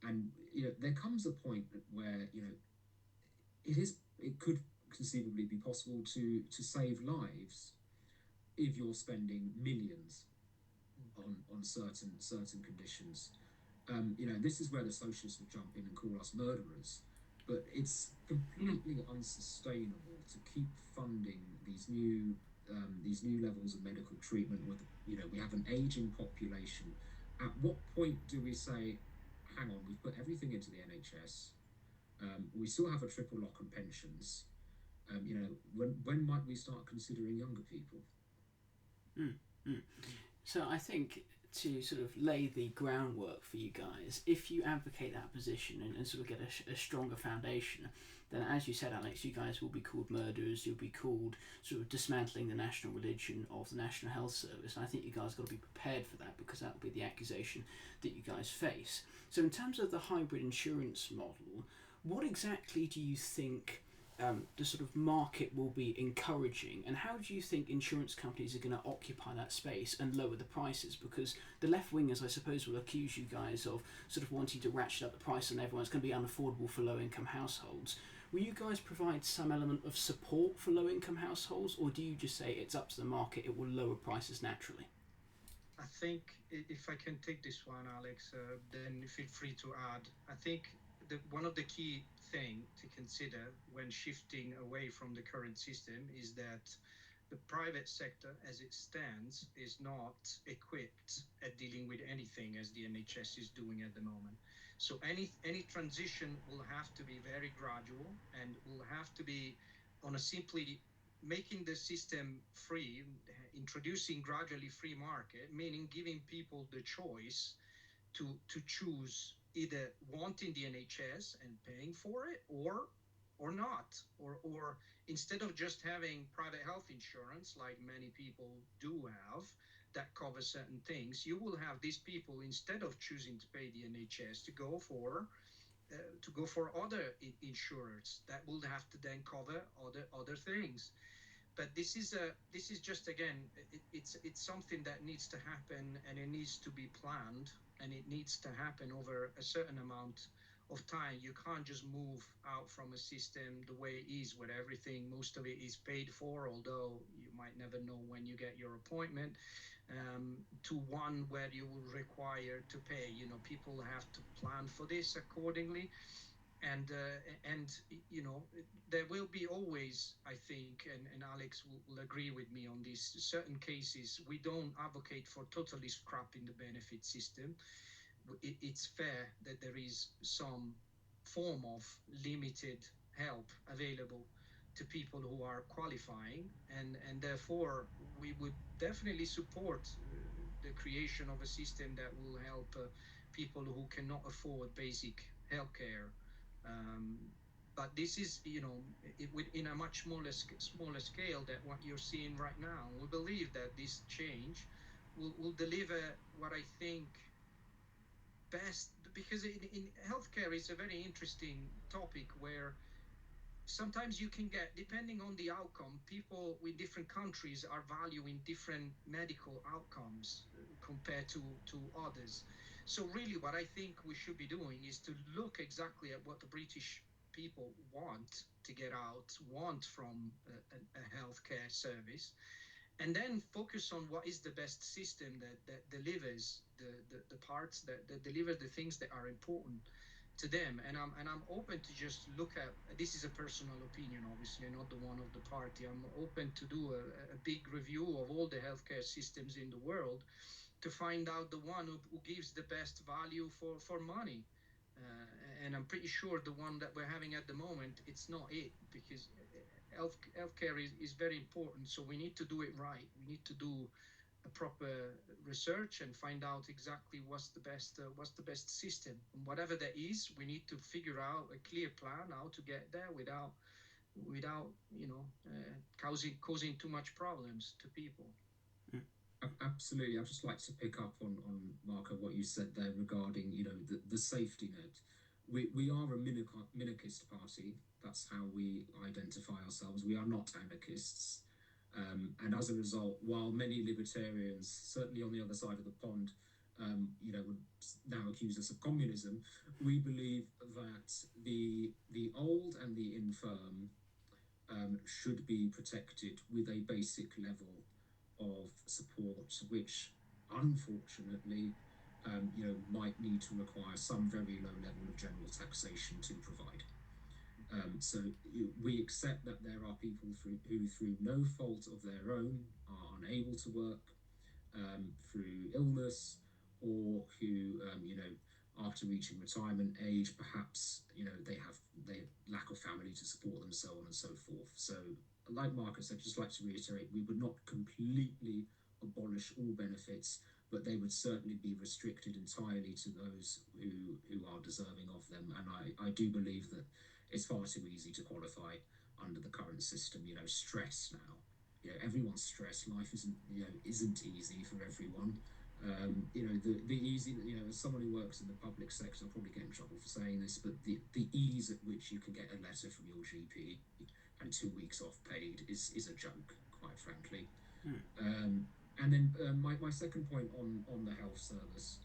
And, there comes a point where, it could conceivably be possible to save lives if you're spending millions on certain conditions. This is where the socialists will jump in and call us murderers, but it's completely unsustainable to keep funding these new levels of medical treatment with, we have an aging population. At what point do we say, hang on, we've put everything into the NHS, we still have a triple lock on pensions, when might we start considering younger people? So I think, to sort of lay the groundwork for you guys, if you advocate that position and sort of get a stronger foundation, then, as you said, Alex, you guys will be called murderers. You'll be called sort of dismantling the national religion of the National Health Service. And I think you guys got to be prepared for that, because that will be the accusation that you guys face. So in terms of the hybrid insurance model, what exactly do you think the sort of market will be encouraging, and how do you think insurance companies are going to occupy that space and lower the prices? Because the left-wingers, I suppose, will accuse you guys of sort of wanting to ratchet up the price and everyone's going to be unaffordable for low-income households. Will you guys provide some element of support for low-income households, or do you just say it's up to the market, it will lower prices naturally? I think, if I can take this one, Alex, then feel free to add. I think one of the key thing to consider when shifting away from the current system is that the private sector, as it stands, is not equipped at dealing with anything as the NHS is doing at the moment. So any transition will have to be very gradual and will have to be on a simply making the system free, introducing gradually free market, meaning giving people the choice to choose either wanting the NHS and paying for it or not, or instead of just having private health insurance like many people do have that covers certain things, you will have these people, instead of choosing to pay the NHS, to go for other insurers that will have to then cover other things. But this is just, again, it's something that needs to happen, and it needs to be planned, and it needs to happen over a certain amount of time. You can't just move out from a system the way it is, where everything, most of it is paid for, although you might never know when you get your appointment, to one where you will require to pay. People have to plan for this accordingly. And there will be always, I think, and Alex will agree with me on this, certain cases we don't advocate for totally scrapping the benefit system. It's fair that there is some form of limited help available to people who are qualifying, and therefore we would definitely support the creation of a system that will help people who cannot afford basic healthcare. um, but this is, in a much smaller scale than what you're seeing right now. We believe that this change will deliver what I think best, because in healthcare is a very interesting topic where sometimes you can get, depending on the outcome, people with different countries are valuing different medical outcomes compared to others. So really what I think we should be doing is to look exactly at what the British people want to get out, want from a healthcare service, and then focus on what is the best system that delivers the parts that deliver the things that are important to them. And I'm open to just look at, this is a personal opinion, obviously not the one of the party. I'm open to do a big review of all the healthcare systems in the world to find out the one who gives the best value for money. And I'm pretty sure the one that we're having at the moment, it's not it, because healthcare is very important. So we need to do it right. We need to do a proper research and find out exactly what's the best system, and whatever that is, we need to figure out a clear plan how to get there without causing too much problems to people. Absolutely. I'd just like to pick up on Marco, what you said there regarding, the safety net. We are a minarchist party. That's how we identify ourselves. We are not anarchists. And as a result, while many libertarians, certainly on the other side of the pond, would now accuse us of communism, we believe that the old and the infirm should be protected with a basic level of support, which unfortunately, might need to require some very low level of general taxation to provide. So we accept that there are people who, through no fault of their own, are unable to work through illness, or who, after reaching retirement age, perhaps, they lack of family to support them, so on and so forth. So, like Marcus, I'd just like to reiterate, we would not completely abolish all benefits, but they would certainly be restricted entirely to those who are deserving of them. And I do believe that it's far too easy to qualify under the current system. Stress now. Everyone's stressed. Life isn't easy for everyone. The easy, as someone who works in the public sector, I'll probably get in trouble for saying this, but the ease at which you can get a letter from your GP and 2 weeks off paid is a joke, quite frankly. And then my second point on the health service,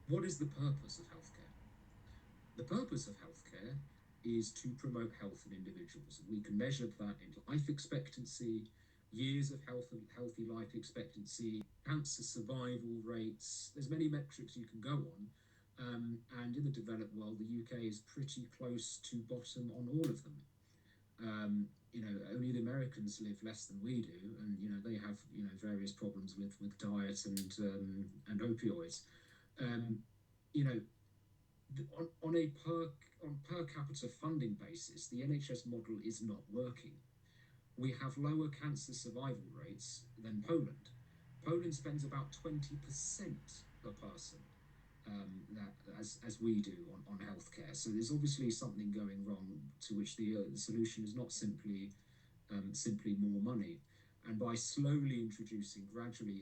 what is the purpose of healthcare? The purpose of healthcare is to promote health in individuals. We can measure that in life expectancy, years of healthy life expectancy, cancer survival rates. There's many metrics you can go on, And in the developed world, the UK is pretty close to bottom on all of them. Only the Americans live less than we do, and they have various problems with diet and opioids. On a per capita funding basis, the NHS model is not working. We have lower cancer survival rates than Poland. Poland spends about 20% per person as we do on healthcare. So there's obviously something going wrong, to which the solution is not simply more money. And by gradually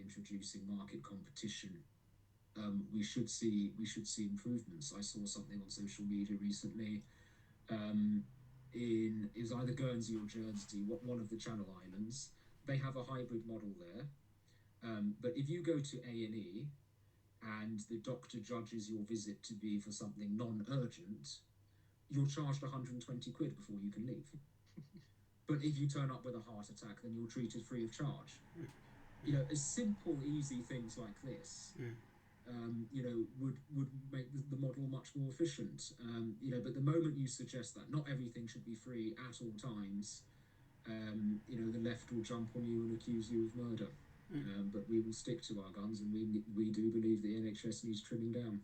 introducing market competition, we should see improvements. I saw something on social media recently. It was either Guernsey or Jersey, one of the Channel Islands. They have a hybrid model there. But if you go to A&E and the doctor judges your visit to be for something non-urgent, you're charged 120 quid before you can leave. But if you turn up with a heart attack, then you're treated free of charge. As simple, easy things like this, would make the model much more efficient. But the moment you suggest that not everything should be free at all times, the left will jump on you and accuse you of murder. But we will stick to our guns, and we do believe the NHS needs trimming down.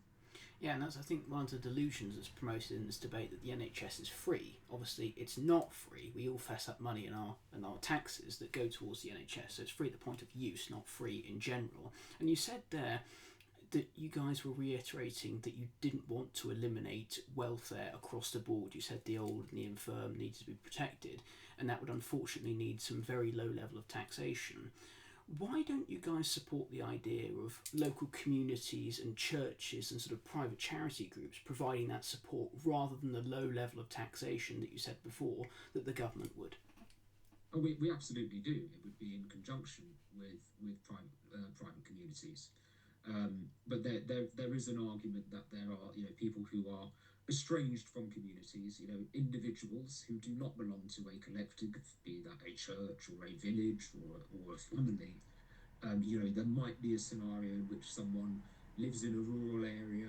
Yeah, and that's, I think, one of the delusions that's promoted in this debate, that the NHS is free. Obviously, it's not free. We all fess up money in our taxes that go towards the NHS, so it's free at the point of use, not free in general. And you said there that you guys were reiterating that you didn't want to eliminate welfare across the board. You said the old and the infirm needed to be protected, and that would unfortunately need some very low level of taxation. Why don't you guys support the idea of local communities and churches and sort of private charity groups providing that support, rather than the low level of taxation that you said before that the government would? Oh, we absolutely do. It would be in conjunction with private communities. But there is an argument that there are people who are estranged from communities, individuals who do not belong to a collective, be that a church or a village or a family. There might be a scenario in which someone lives in a rural area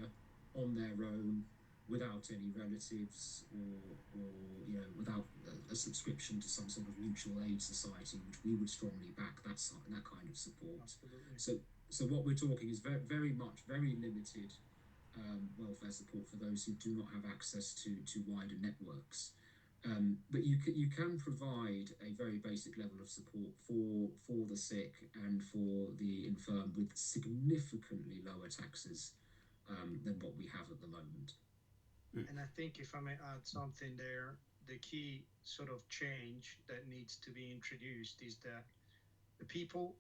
on their own, without any relatives, or without a subscription to some sort of mutual aid society, which we would strongly back that kind of support. Absolutely. So what we're talking is very limited welfare support for those who do not have access to wider networks. But you can provide a very basic level of support for the sick and for the infirm with significantly lower taxes than what we have at the moment. And I think, if I may add something there, the key sort of change that needs to be introduced is that the people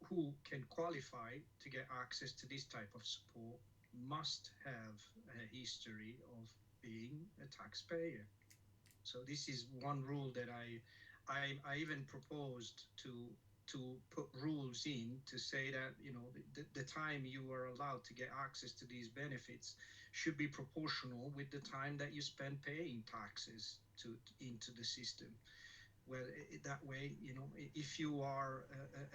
who can qualify to get access to this type of support must have a history of being a taxpayer. So this is one rule that I even proposed to put rules in to say that the time you are allowed to get access to these benefits should be proportional with the time that you spend paying taxes into the system. Well, that way, if you are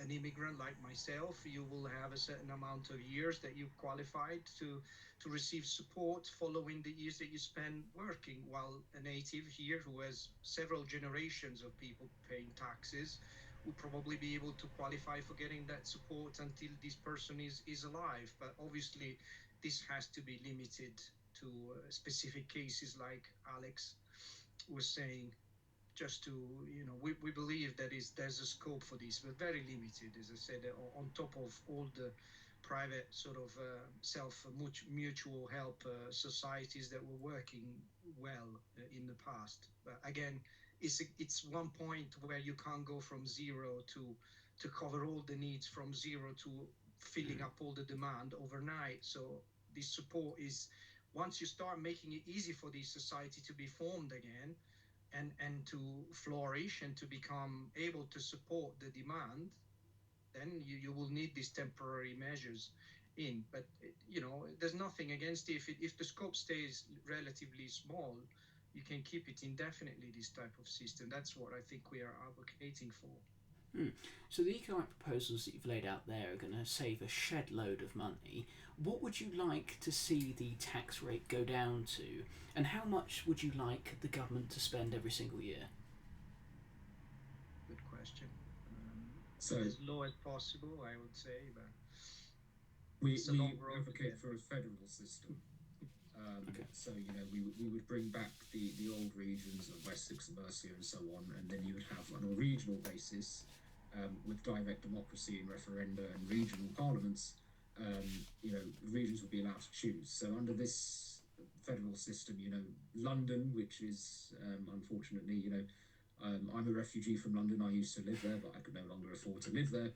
an immigrant like myself, you will have a certain amount of years that you've qualified to receive support following the years that you spend working, while a native here who has several generations of people paying taxes will probably be able to qualify for getting that support until this person is alive. But obviously, this has to be limited to specific cases, like Alex was saying. Just to, we believe that there's a scope for this, but very limited, as I said, on top of all the private sort of mutual help societies that were working well in the past. But again, it's one point where you can't go from zero to cover all the needs, from zero to filling up all the demand overnight. So this support is, once you start making it easy for this society to be formed again, and to flourish and to become able to support the demand, then you will need these temporary measures in. But there's nothing against it. If the scope stays relatively small, you can keep it indefinitely, this type of system. That's what I think we are advocating for. So the economic proposals that you've laid out there are going to save a shed load of money. What would you like to see the tax rate go down to, and how much would you like the government to spend every single year? Good question. So As low as possible, I would say, but we it's a long road to advocate get. for a federal system. Okay. So we would bring back the old regions of Wessex and Mercia and so on, and then you would have on a regional basis, with direct democracy and referenda and regional parliaments. Regions would be allowed to choose. So under this federal system, London, which is unfortunately, I'm a refugee from London. I used to live there, but I could no longer afford to live there.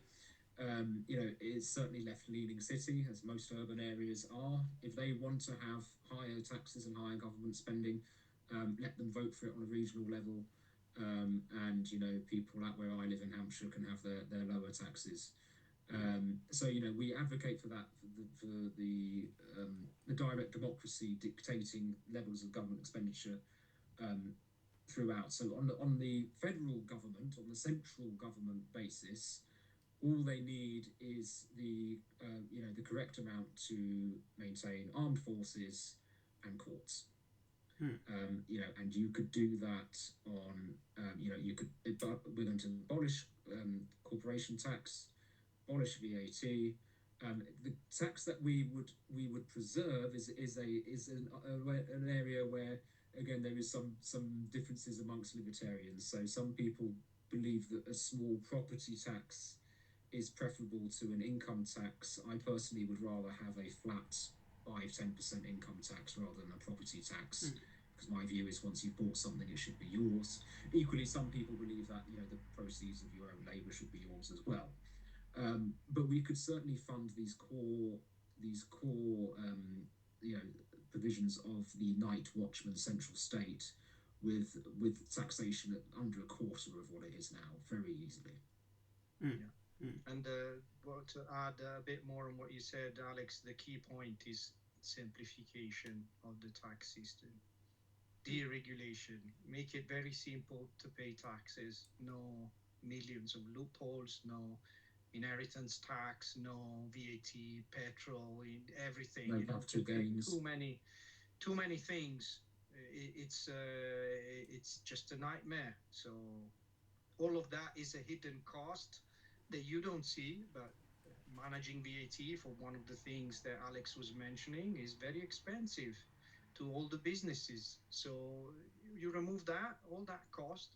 It's certainly left-leaning city, as most urban areas are. If they want to have higher taxes and higher government spending, let them vote for it on a regional level. And people out where I live in Hampshire can have their lower taxes. We advocate for that, for the direct democracy dictating levels of government expenditure throughout. So on the federal government, on the central government basis, all they need is the correct amount to maintain armed forces and courts. And you could do that on, we're going to abolish corporation tax, abolish VAT. The tax that we would preserve is an area where, again, there is some differences amongst libertarians. So some people believe that a small property tax is preferable to an income tax. I personally would rather have a flat 5-10% income tax rather than a property tax, because my view is once you've bought something, it should be yours. Equally, some people believe that the proceeds of your own labour should be yours as well. But we could certainly fund these core provisions of the night watchman central state with taxation at under a quarter of what it is now, very easily. And to add a bit more on what you said, Alex, the key point is simplification of the tax system. Deregulation. Make it very simple to pay taxes. No millions of loopholes, no inheritance tax, no VAT, petrol, everything. No capital gains. Too many things. It's just a nightmare. So all of that is a hidden cost that you don't see, but managing VAT, for one of the things that Alex was mentioning, is very expensive to all the businesses. So you remove that, all that cost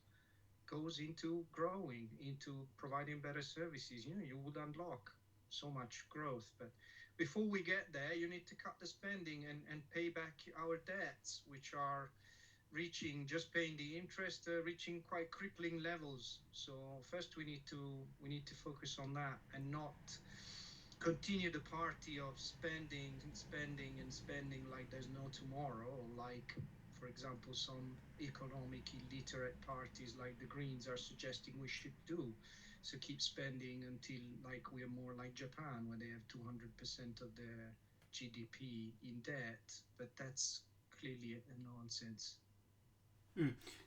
goes into growing, into providing better services. You would unlock so much growth. But before we get there, you need to cut the spending and pay back our debts, which are just paying the interest, reaching quite crippling levels. So first we need to focus on that and not continue the party of spending like there's no tomorrow, like, for example, some economic illiterate parties like the Greens are suggesting we should do. So keep spending until like we are more like Japan, where they have 200% of their GDP in debt. But that's clearly a nonsense.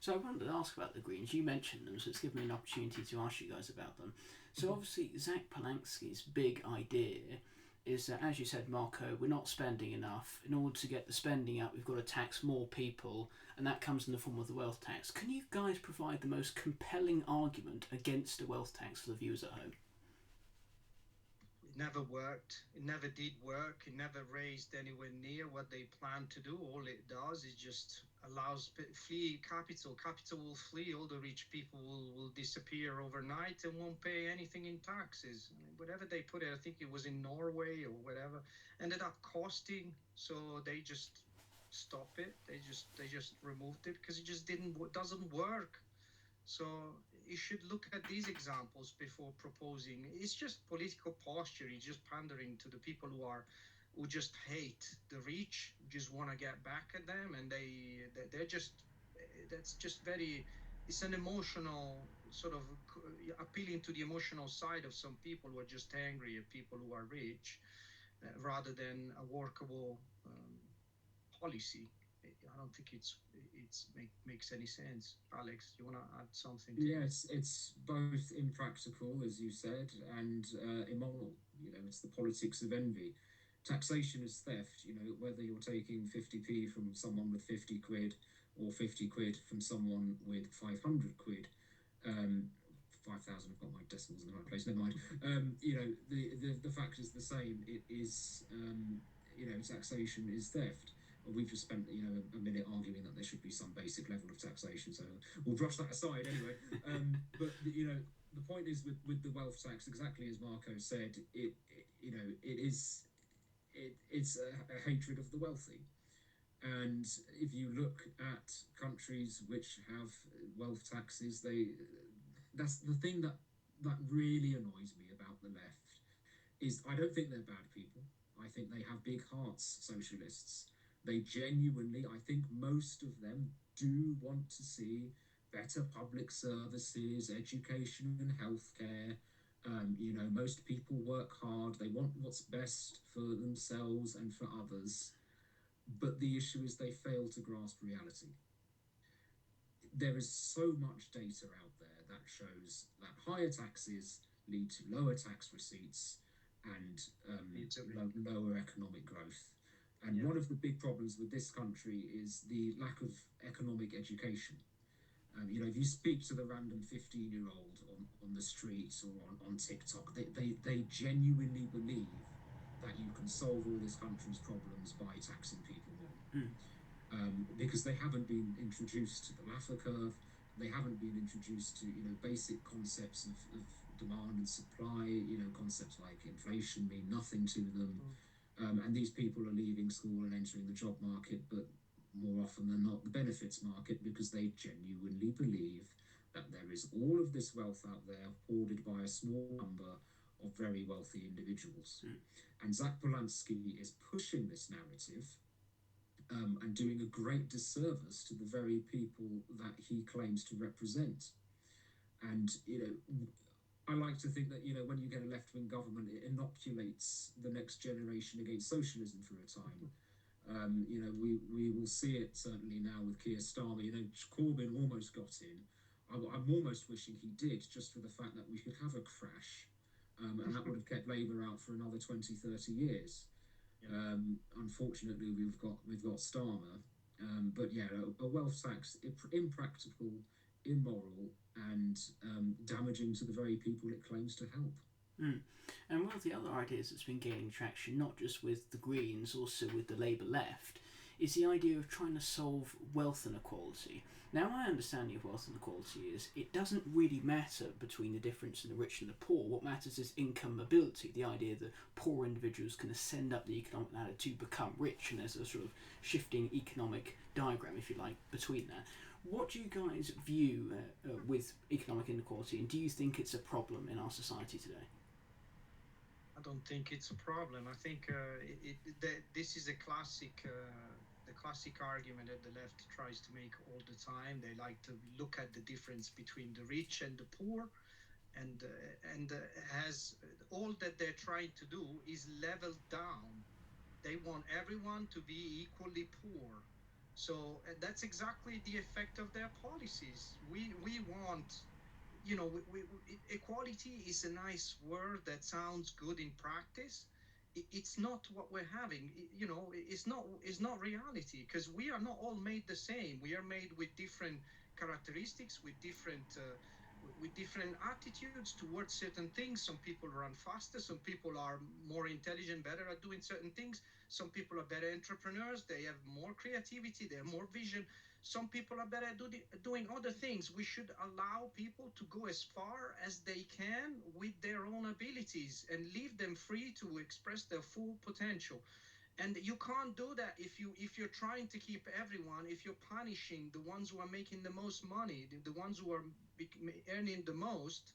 So I wanted to ask about the Greens. You mentioned them, so it's given me an opportunity to ask you guys about them. So obviously, Zychownski's big idea is that, as you said, Marco, we're not spending enough. In order to get the spending up, we've got to tax more people, and that comes in the form of the wealth tax. Can you guys provide the most compelling argument against a wealth tax for the viewers at home? It never worked. It never did work. It never raised anywhere near what they plan to do. All it does is just allows flee capital. Capital will flee. All the rich people will disappear overnight and won't pay anything in taxes. I mean, whatever they put it, I think it was in Norway or whatever, ended up costing. So they just stop it. They just removed it because it just doesn't work. So you should look at these examples before proposing. It's just political posture. It's just pandering to the people who just hate the rich, just want to get back at them, and they're just, that's just very, it's an emotional sort of appealing to the emotional side of some people who are just angry at people who are rich, rather than a workable policy. I don't think makes any sense. Alex, you want to add something? Yes, it's both impractical, as you said, and immoral. It's the politics of envy. Taxation is theft. Whether you're taking 50p from someone with 50 quid or 50 quid from someone with 500 quid. 5,000, I've got my decimals in the right place, never mind. The fact is the same. It is, taxation is theft. We've just spent, a minute arguing that there should be some basic level of taxation, so we'll brush that aside anyway. But the point is with the wealth tax, exactly as Marco said, it's a hatred of the wealthy. And if you look at countries which have wealth taxes, that's the thing that really annoys me about the left, is I don't think they're bad people. I think they have big hearts, socialists. They genuinely, I think most of them do want to see better public services, education and healthcare. Most people work hard. They want what's best for themselves and for others. But the issue is they fail to grasp reality. There is so much data out there that shows that higher taxes lead to lower tax receipts and lower economic growth. And one of the big problems with this country is the lack of economic education. If you speak to the random 15-year-old on the streets or on TikTok, they genuinely believe that you can solve all this country's problems by taxing people more. Because they haven't been introduced to the Laffer curve, they haven't been introduced to basic concepts of demand and supply. Concepts like inflation mean nothing to them. And these people are leaving school and entering the job market, but more often than not the benefits market, because they genuinely believe that there is all of this wealth out there hoarded by a small number of very wealthy individuals. And Zach Polanski is pushing this narrative and doing a great disservice to the very people that he claims to represent. And I like to think that when you get a left-wing government, it inoculates the next generation against socialism for a time. We will see it certainly now with Keir Starmer. Corbyn almost got in. I'm almost wishing he did, just for the fact that we could have a crash, and that would have kept Labour out for another 20, 30 years. Unfortunately, we've got Starmer, but a wealth tax, impractical, immoral, and damaging to the very people it claims to help. And one of the other ideas that's been gaining traction, not just with the Greens, also with the Labour left, is the idea of trying to solve wealth inequality. Now, my understanding of wealth inequality is it doesn't really matter between the difference in the rich and the poor. What matters is income mobility, the idea that poor individuals can ascend up the economic ladder to become rich, and there's a sort of shifting economic diagram, if you like, between that. What do you guys view with economic inequality, and do you think it's a problem in our society today? I don't think it's a problem. I think this is a classic argument that the left tries to make all the time. They like to look at the difference between the rich and the poor, and has all that they're trying to do is level down. They want everyone to be equally poor. So that's exactly the effect of their policies. We want. Equality is a nice word that sounds good in practice. It's not what we're having. It's not reality, because we are not all made the same. We are made with different characteristics, with different attitudes towards certain things. Some people run faster. Some people are more intelligent, better at doing certain things. Some people are better entrepreneurs. They have more creativity. They have more vision. Some people are better at doing other things. We should allow people to go as far as they can with their own abilities and leave them free to express their full potential. And you can't do that if you're trying to keep everyone, if you're punishing the ones who are making the most money, the ones who are earning the most,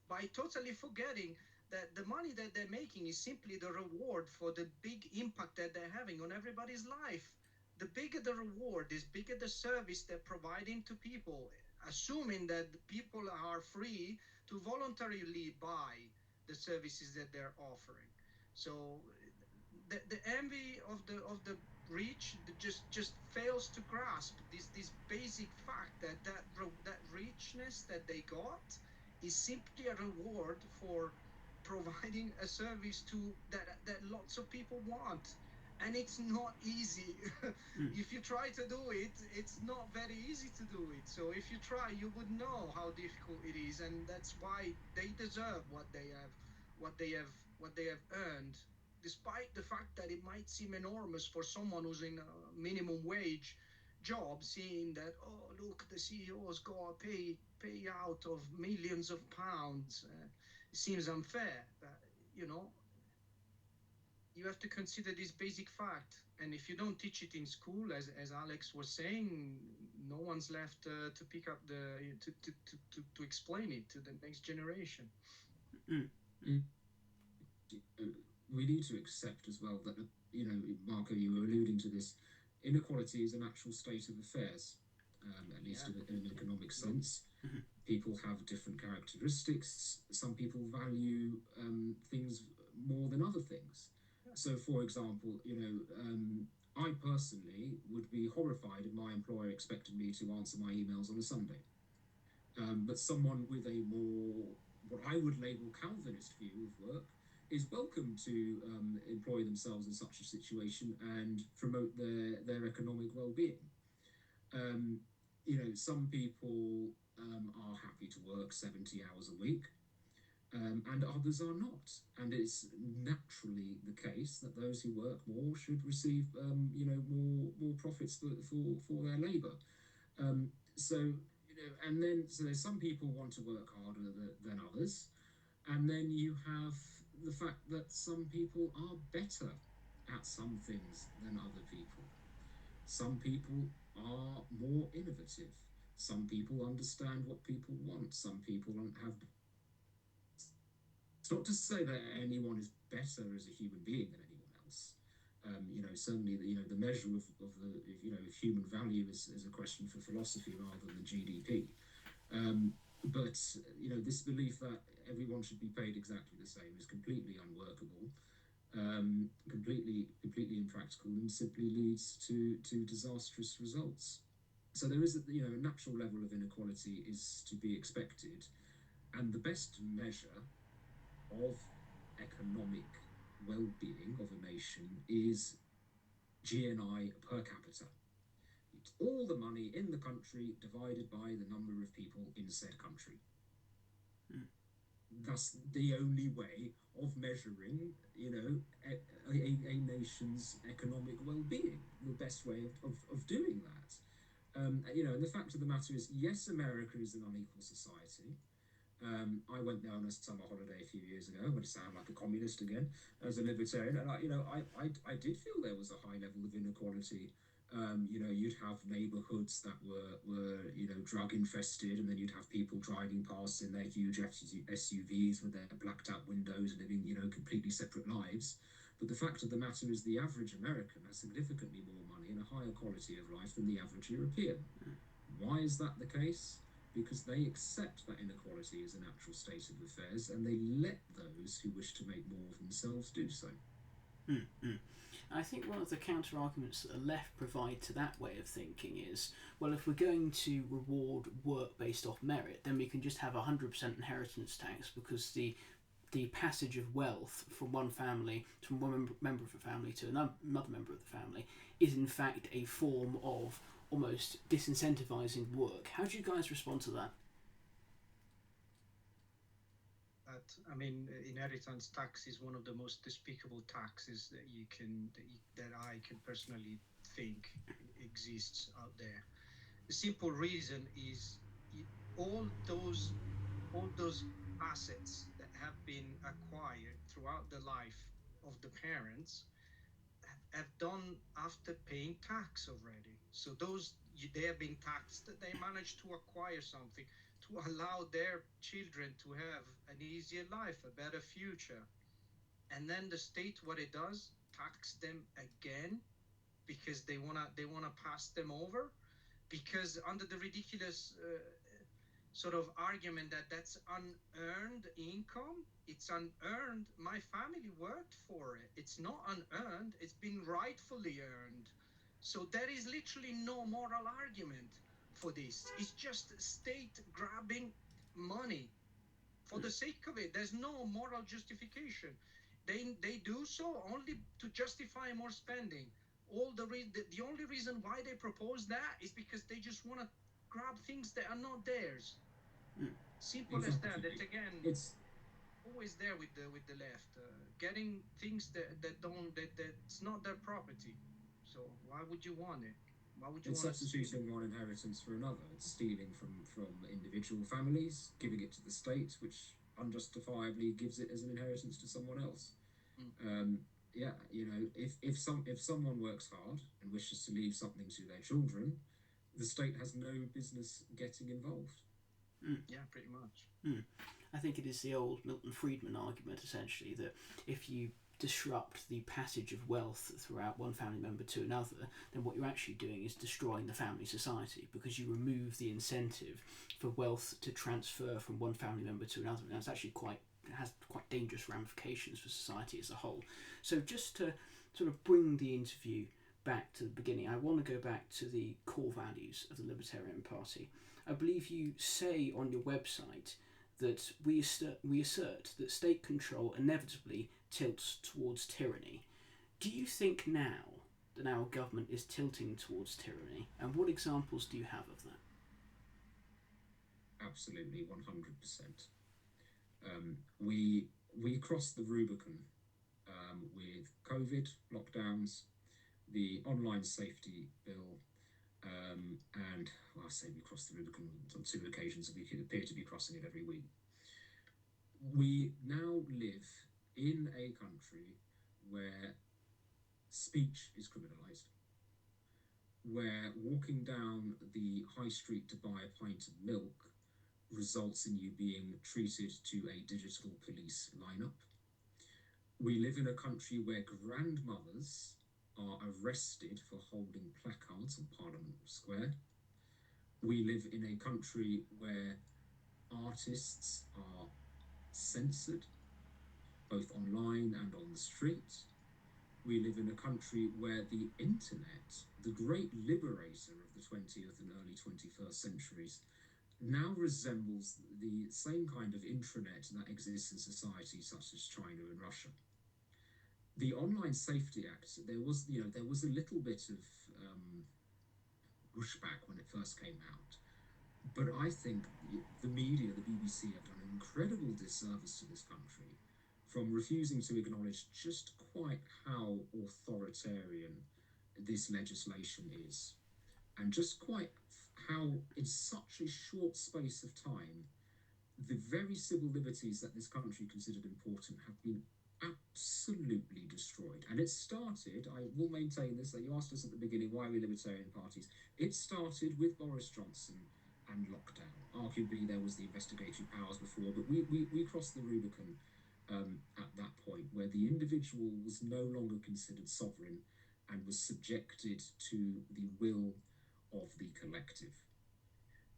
by totally forgetting that the money that they're making is simply the reward for the big impact that they're having on everybody's life. The bigger the reward is, bigger the service they're providing to people, assuming that people are free to voluntarily buy the services that they're offering. So the envy of the rich just fails to grasp this basic fact that richness that they got is simply a reward for providing a service that lots of people want, and it's not easy. If you try to do it, it's not very easy to do it. So if you try, you would know how difficult it is, and that's why they deserve what they have earned, despite the fact that it might seem enormous for someone who's in a minimum wage job, seeing that, oh, look, the CEO's got a payout of millions of pounds. It seems unfair, but you have to consider this basic fact. And if you don't teach it in school, as Alex was saying, no one's left to pick up to explain it to the next generation. We need to accept as well that, Marco, you were alluding to this, inequality is a natural state of affairs, at least in an economic sense. People have different characteristics. Some people value things more than other things. So, for example, I personally would be horrified if my employer expected me to answer my emails on a Sunday. But someone with a more, what I would label Calvinist view of work, is welcome to employ themselves in such a situation and promote their economic well-being. Some people are happy to work 70 hours a week, and others are not. And it's naturally the case that those who work more should receive, more profits for their labour. So there's some people want to work harder than others, and then you have the fact that some people are better at some things than other people. Some people are more innovative. Some people understand what people want. Some people have. It's not to say that anyone is better as a human being than anyone else. Certainly the measure of human value is a question for philosophy rather than GDP. But this belief that everyone should be paid exactly the same is completely unworkable, completely impractical, and simply leads to disastrous results. So there is a natural level of inequality is to be expected, and the best measure of economic well-being of a nation is GNI per capita. It's all the money in the country divided by the number of people in said country. That's the only way of measuring, a nation's economic well-being. The best way of doing that. And the fact of the matter is, yes, America is an unequal society. I went there on a summer holiday a few years ago. I'm going to sound like a communist again, as a libertarian, and I did feel there was a high level of inequality. You'd have neighborhoods that were drug infested, and then you'd have people driving past in their huge SUVs with their blacked out windows, living completely separate lives. But the fact of the matter is, the average American has significantly more money and a higher quality of life than the average European. Why is that the case? Because they accept that inequality is a natural state of affairs, and they let those who wish to make more of themselves do so. I think one of the counter-arguments that the left provide to that way of thinking is, well, if we're going to reward work based off merit, then we can just have 100% inheritance tax, because the passage of wealth from one family, from one member of the family to another member of the family, is in fact a form of almost disincentivizing work. How do you guys respond to that? Inheritance tax is one of the most despicable taxes that I can personally think exists out there. The simple reason is all those assets that have been acquired throughout the life of the parents have done after paying tax already. So they have been taxed. They managed to acquire something to allow their children to have an easier life, a better future. And then the state, what it does, tax them again, because they wanna pass them over, because under the ridiculous sort of argument that that's unearned income. It's unearned. My family worked for it. It's not unearned. It's been rightfully earned. So there is literally no moral argument for this. It's just state grabbing money for the sake of it. There's no moral justification. They do so only to justify more spending. The only reason why they propose that is because they just want to grab things that are not theirs. Simple as that. That again, it's always there with the left, getting things that's not their property. So why would you want it? Why would you it's want substituting one inheritance for another. It's stealing from individual families, giving it to the state, which unjustifiably gives it as an inheritance to someone else. Yeah, you know, if someone works hard and wishes to leave something to their children, the state has no business getting involved. Yeah, pretty much. I think it is the old Milton Friedman argument, essentially, that if you disrupt the passage of wealth throughout one family member to another, then what you're actually doing is destroying the family society, because you remove the incentive for wealth to transfer from one family member to another, and that's actually has quite dangerous ramifications for society as a whole. So just to sort of bring the interview back to the beginning, I want to go back to the core values of the Libertarian Party. I believe you say on your website that we assert that state control inevitably tilts towards tyranny. Do you think now that our government is tilting towards tyranny, and what examples do you have of that? Absolutely, 100%. We crossed the Rubicon with COVID lockdowns, the online safety bill, and well, I say we crossed the Rubicon on 2 occasions. We appear to be crossing it every week. We now live in a country where speech is criminalised, where walking down the high street to buy a pint of milk results in you being treated to a digital police lineup. We live in a country where grandmothers are arrested for holding placards on Parliament Square. We live in a country where artists are censored, both online and on the street. We live in a country where the internet, the great liberator of the 20th and early 21st centuries, now resembles the same kind of intranet that exists in societies such as China and Russia. The Online Safety Act, there was a little bit of pushback when it first came out, but I think the media, the BBC, have done an incredible disservice to this country from refusing to acknowledge just quite how authoritarian this legislation is, and just quite how in such a short space of time the very civil liberties that this country considered important have been absolutely destroyed. And it started, I will maintain this, that you asked us at the beginning, why are we libertarian parties? It started with Boris Johnson and lockdown. Arguably there was the investigatory powers before, but we crossed the Rubicon at that point, where the individual was no longer considered sovereign and was subjected to the will of the collective.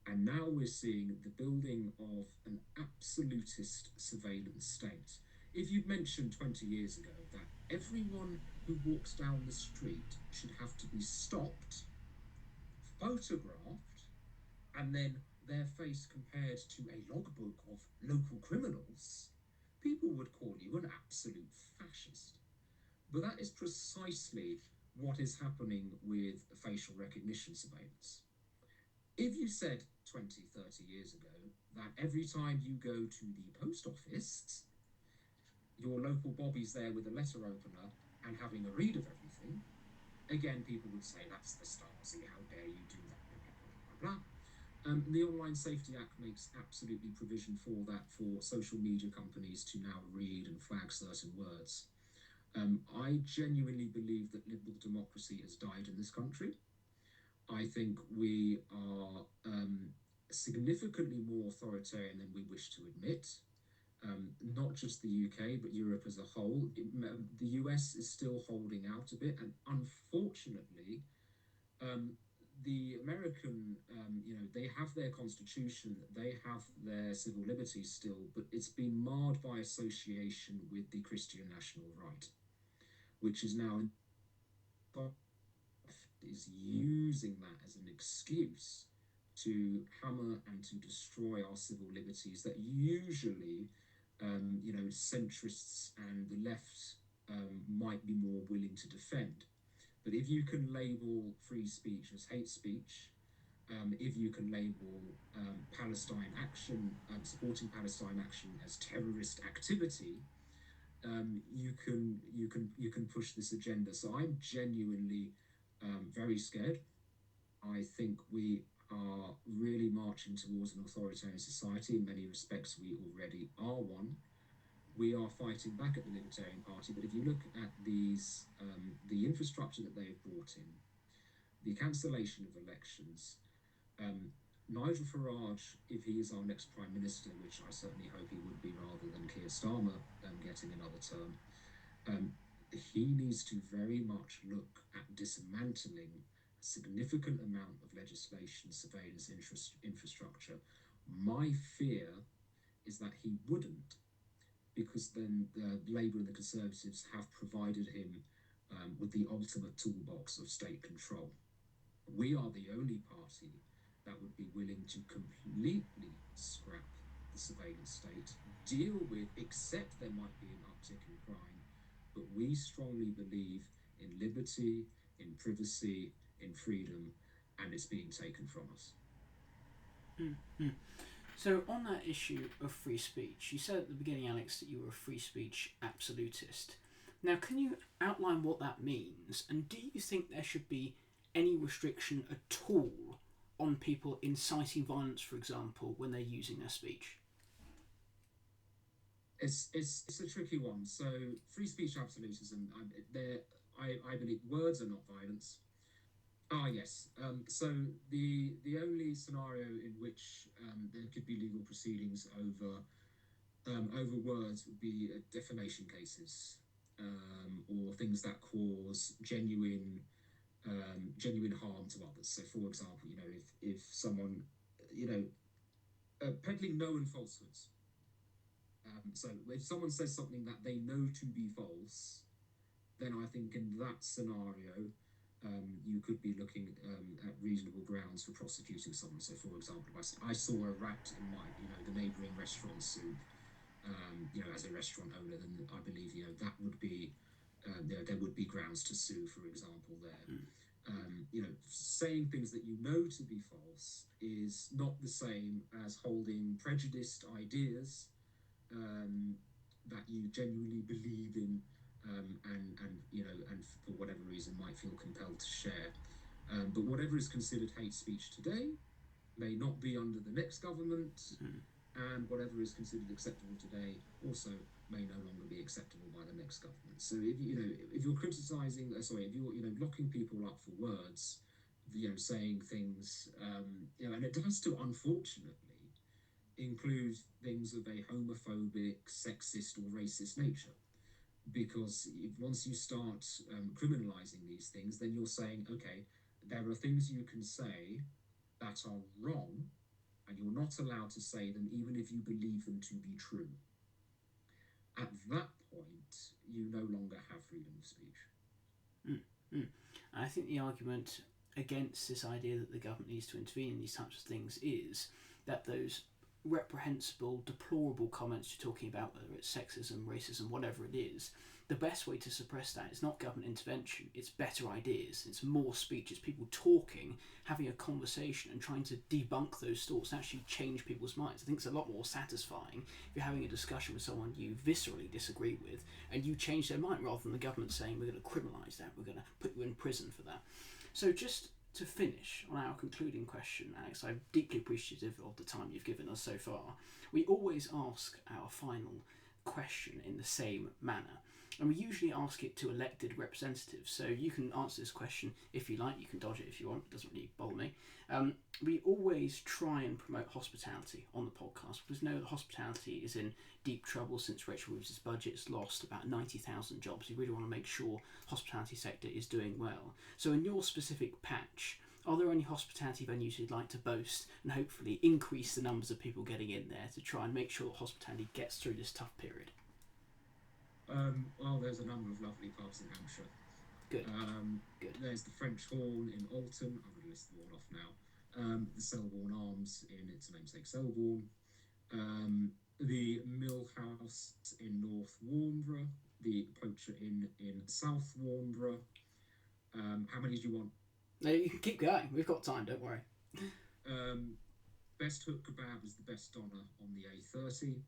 And now we're seeing the building of an absolutist surveillance state. If you'd mentioned 20 years ago that everyone who walks down the street should have to be stopped, photographed, and then their face compared to a logbook of local criminals, people would call you an absolute fascist. But that is precisely what is happening with facial recognition surveillance. If you said 20, 30 years ago that every time you go to the post office, your local Bobby's there with a letter opener and having a read of everything, again, people would say that's the Stasi, how dare you do that, blah, blah, blah, blah. The Online Safety Act makes absolutely provision for that, for social media companies to now read and flag certain words. I genuinely believe that liberal democracy has died in this country. I think we are significantly more authoritarian than we wish to admit. Not just the UK, but Europe as a whole. The US is still holding out a bit, and unfortunately, the American, they have their constitution, they have their civil liberties still, but it's been marred by association with the Christian national right, which is now is using that as an excuse to hammer and to destroy our civil liberties that usually, centrists and the left might be more willing to defend. But if you can label free speech as hate speech, if you can label Palestine action, supporting Palestine action as terrorist activity, you can push this agenda. So I'm genuinely very scared. I think we are really marching towards an authoritarian society. In many respects, we already are one. We are fighting back at the Libertarian Party, but if you look at these, the infrastructure that they have brought in, the cancellation of elections, Nigel Farage, if he is our next Prime Minister, which I certainly hope he would be rather than Keir Starmer getting another term, he needs to very much look at dismantling a significant amount of legislation, surveillance, infrastructure. My fear is that he wouldn't, because then the Labour and the Conservatives have provided him with the ultimate toolbox of state control. We are the only party that would be willing to completely scrap the surveillance state, deal with, accept there might be an uptick in crime, but we strongly believe in liberty, in privacy, in freedom, and it's being taken from us. Mm-hmm. So on that issue of free speech, you said at the beginning, Alex, that you were a free speech absolutist. Now, can you outline what that means? And do you think there should be any restriction at all on people inciting violence, for example, when they're using their speech? It's a tricky one. So free speech absolutism, I believe words are not violence. Yes. So the only scenario in which there could be legal proceedings over words would be defamation cases, or things that cause genuine harm to others. So, for example, if someone, peddling known falsehoods. So if someone says something that they know to be false, then I think in that scenario, you could be looking at reasonable grounds for prosecuting someone. So, for example, I saw a rat in my, the neighbouring restaurant soup, as a restaurant owner, then I believe, that would be, there would be grounds to sue, for example, there. Saying things that you know to be false is not the same as holding prejudiced ideas that you genuinely believe in, and for whatever reason might feel compelled to share. But whatever is considered hate speech today may not be under the next government, and whatever is considered acceptable today also may no longer be acceptable by the next government. So if you're criticising, if you're locking people up for words, saying things, and it does still, unfortunately, include things of a homophobic, sexist, or racist nature. Because once you start criminalising these things, then you're saying, okay, there are things you can say that are wrong, and you're not allowed to say them even if you believe them to be true. At that point, you no longer have freedom of speech. I think the argument against this idea that the government needs to intervene in these types of things is that those reprehensible, deplorable comments you're talking about, whether it's sexism, racism, whatever it is, the best way to suppress that is not government intervention, it's better ideas, it's more speech, it's people talking, having a conversation and trying to debunk those thoughts, actually change people's minds. I think it's a lot more satisfying if you're having a discussion with someone you viscerally disagree with and you change their mind, rather than the government saying we're going to criminalise that, we're going to put you in prison for that. So just to finish on our concluding question, Alex, I'm deeply appreciative of the time you've given us so far. We always ask our final question in the same manner, and we usually ask it to elected representatives. So you can answer this question if you like, you can dodge it if you want, it doesn't really bother me. We always try and promote hospitality on the podcast, because we know that hospitality is in deep trouble since Rachel Reeves' budget's lost about 90,000 jobs. We really want to make sure the hospitality sector is doing well. So in your specific patch, are there any hospitality venues you'd like to boast and hopefully increase the numbers of people getting in there to try and make sure that hospitality gets through this tough period? Well, there's a number of lovely pubs in Hampshire. Good. Good. There's the French Hall in Alton. I'm going to list them all off now. The Selborne Arms in its namesake Selborne. The Mill House in North Warnborough. The Poacher Inn in South Warnborough. How many do you want? No, you can keep going. We've got time. Don't worry. Best Hook Kebab is the best doner on the A30.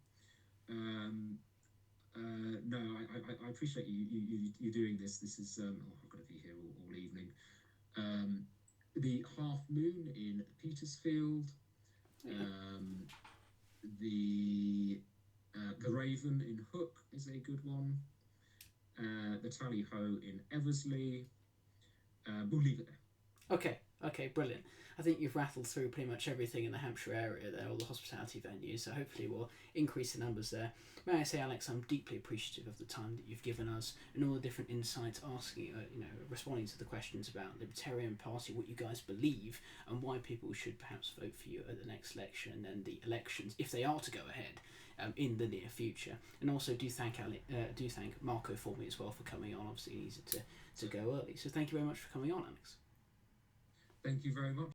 No, I appreciate you doing this. This is I'm going to be here all evening. The Half Moon in Petersfield. The Raven in Hook is a good one. The Tally Ho in Eversley. We'll leave it there. Okay, brilliant. I think you've rattled through pretty much everything in the Hampshire area there, all the hospitality venues, so hopefully we'll increase the numbers there. May I say, Alex, I'm deeply appreciative of the time that you've given us and all the different insights, asking, responding to the questions about Libertarian Party, what you guys believe, and why people should perhaps vote for you at the next election and then the elections, if they are to go ahead, in the near future. And also do thank Marco for me as well for coming on. Obviously he needed to go early. So thank you very much for coming on, Alex. Thank you very much.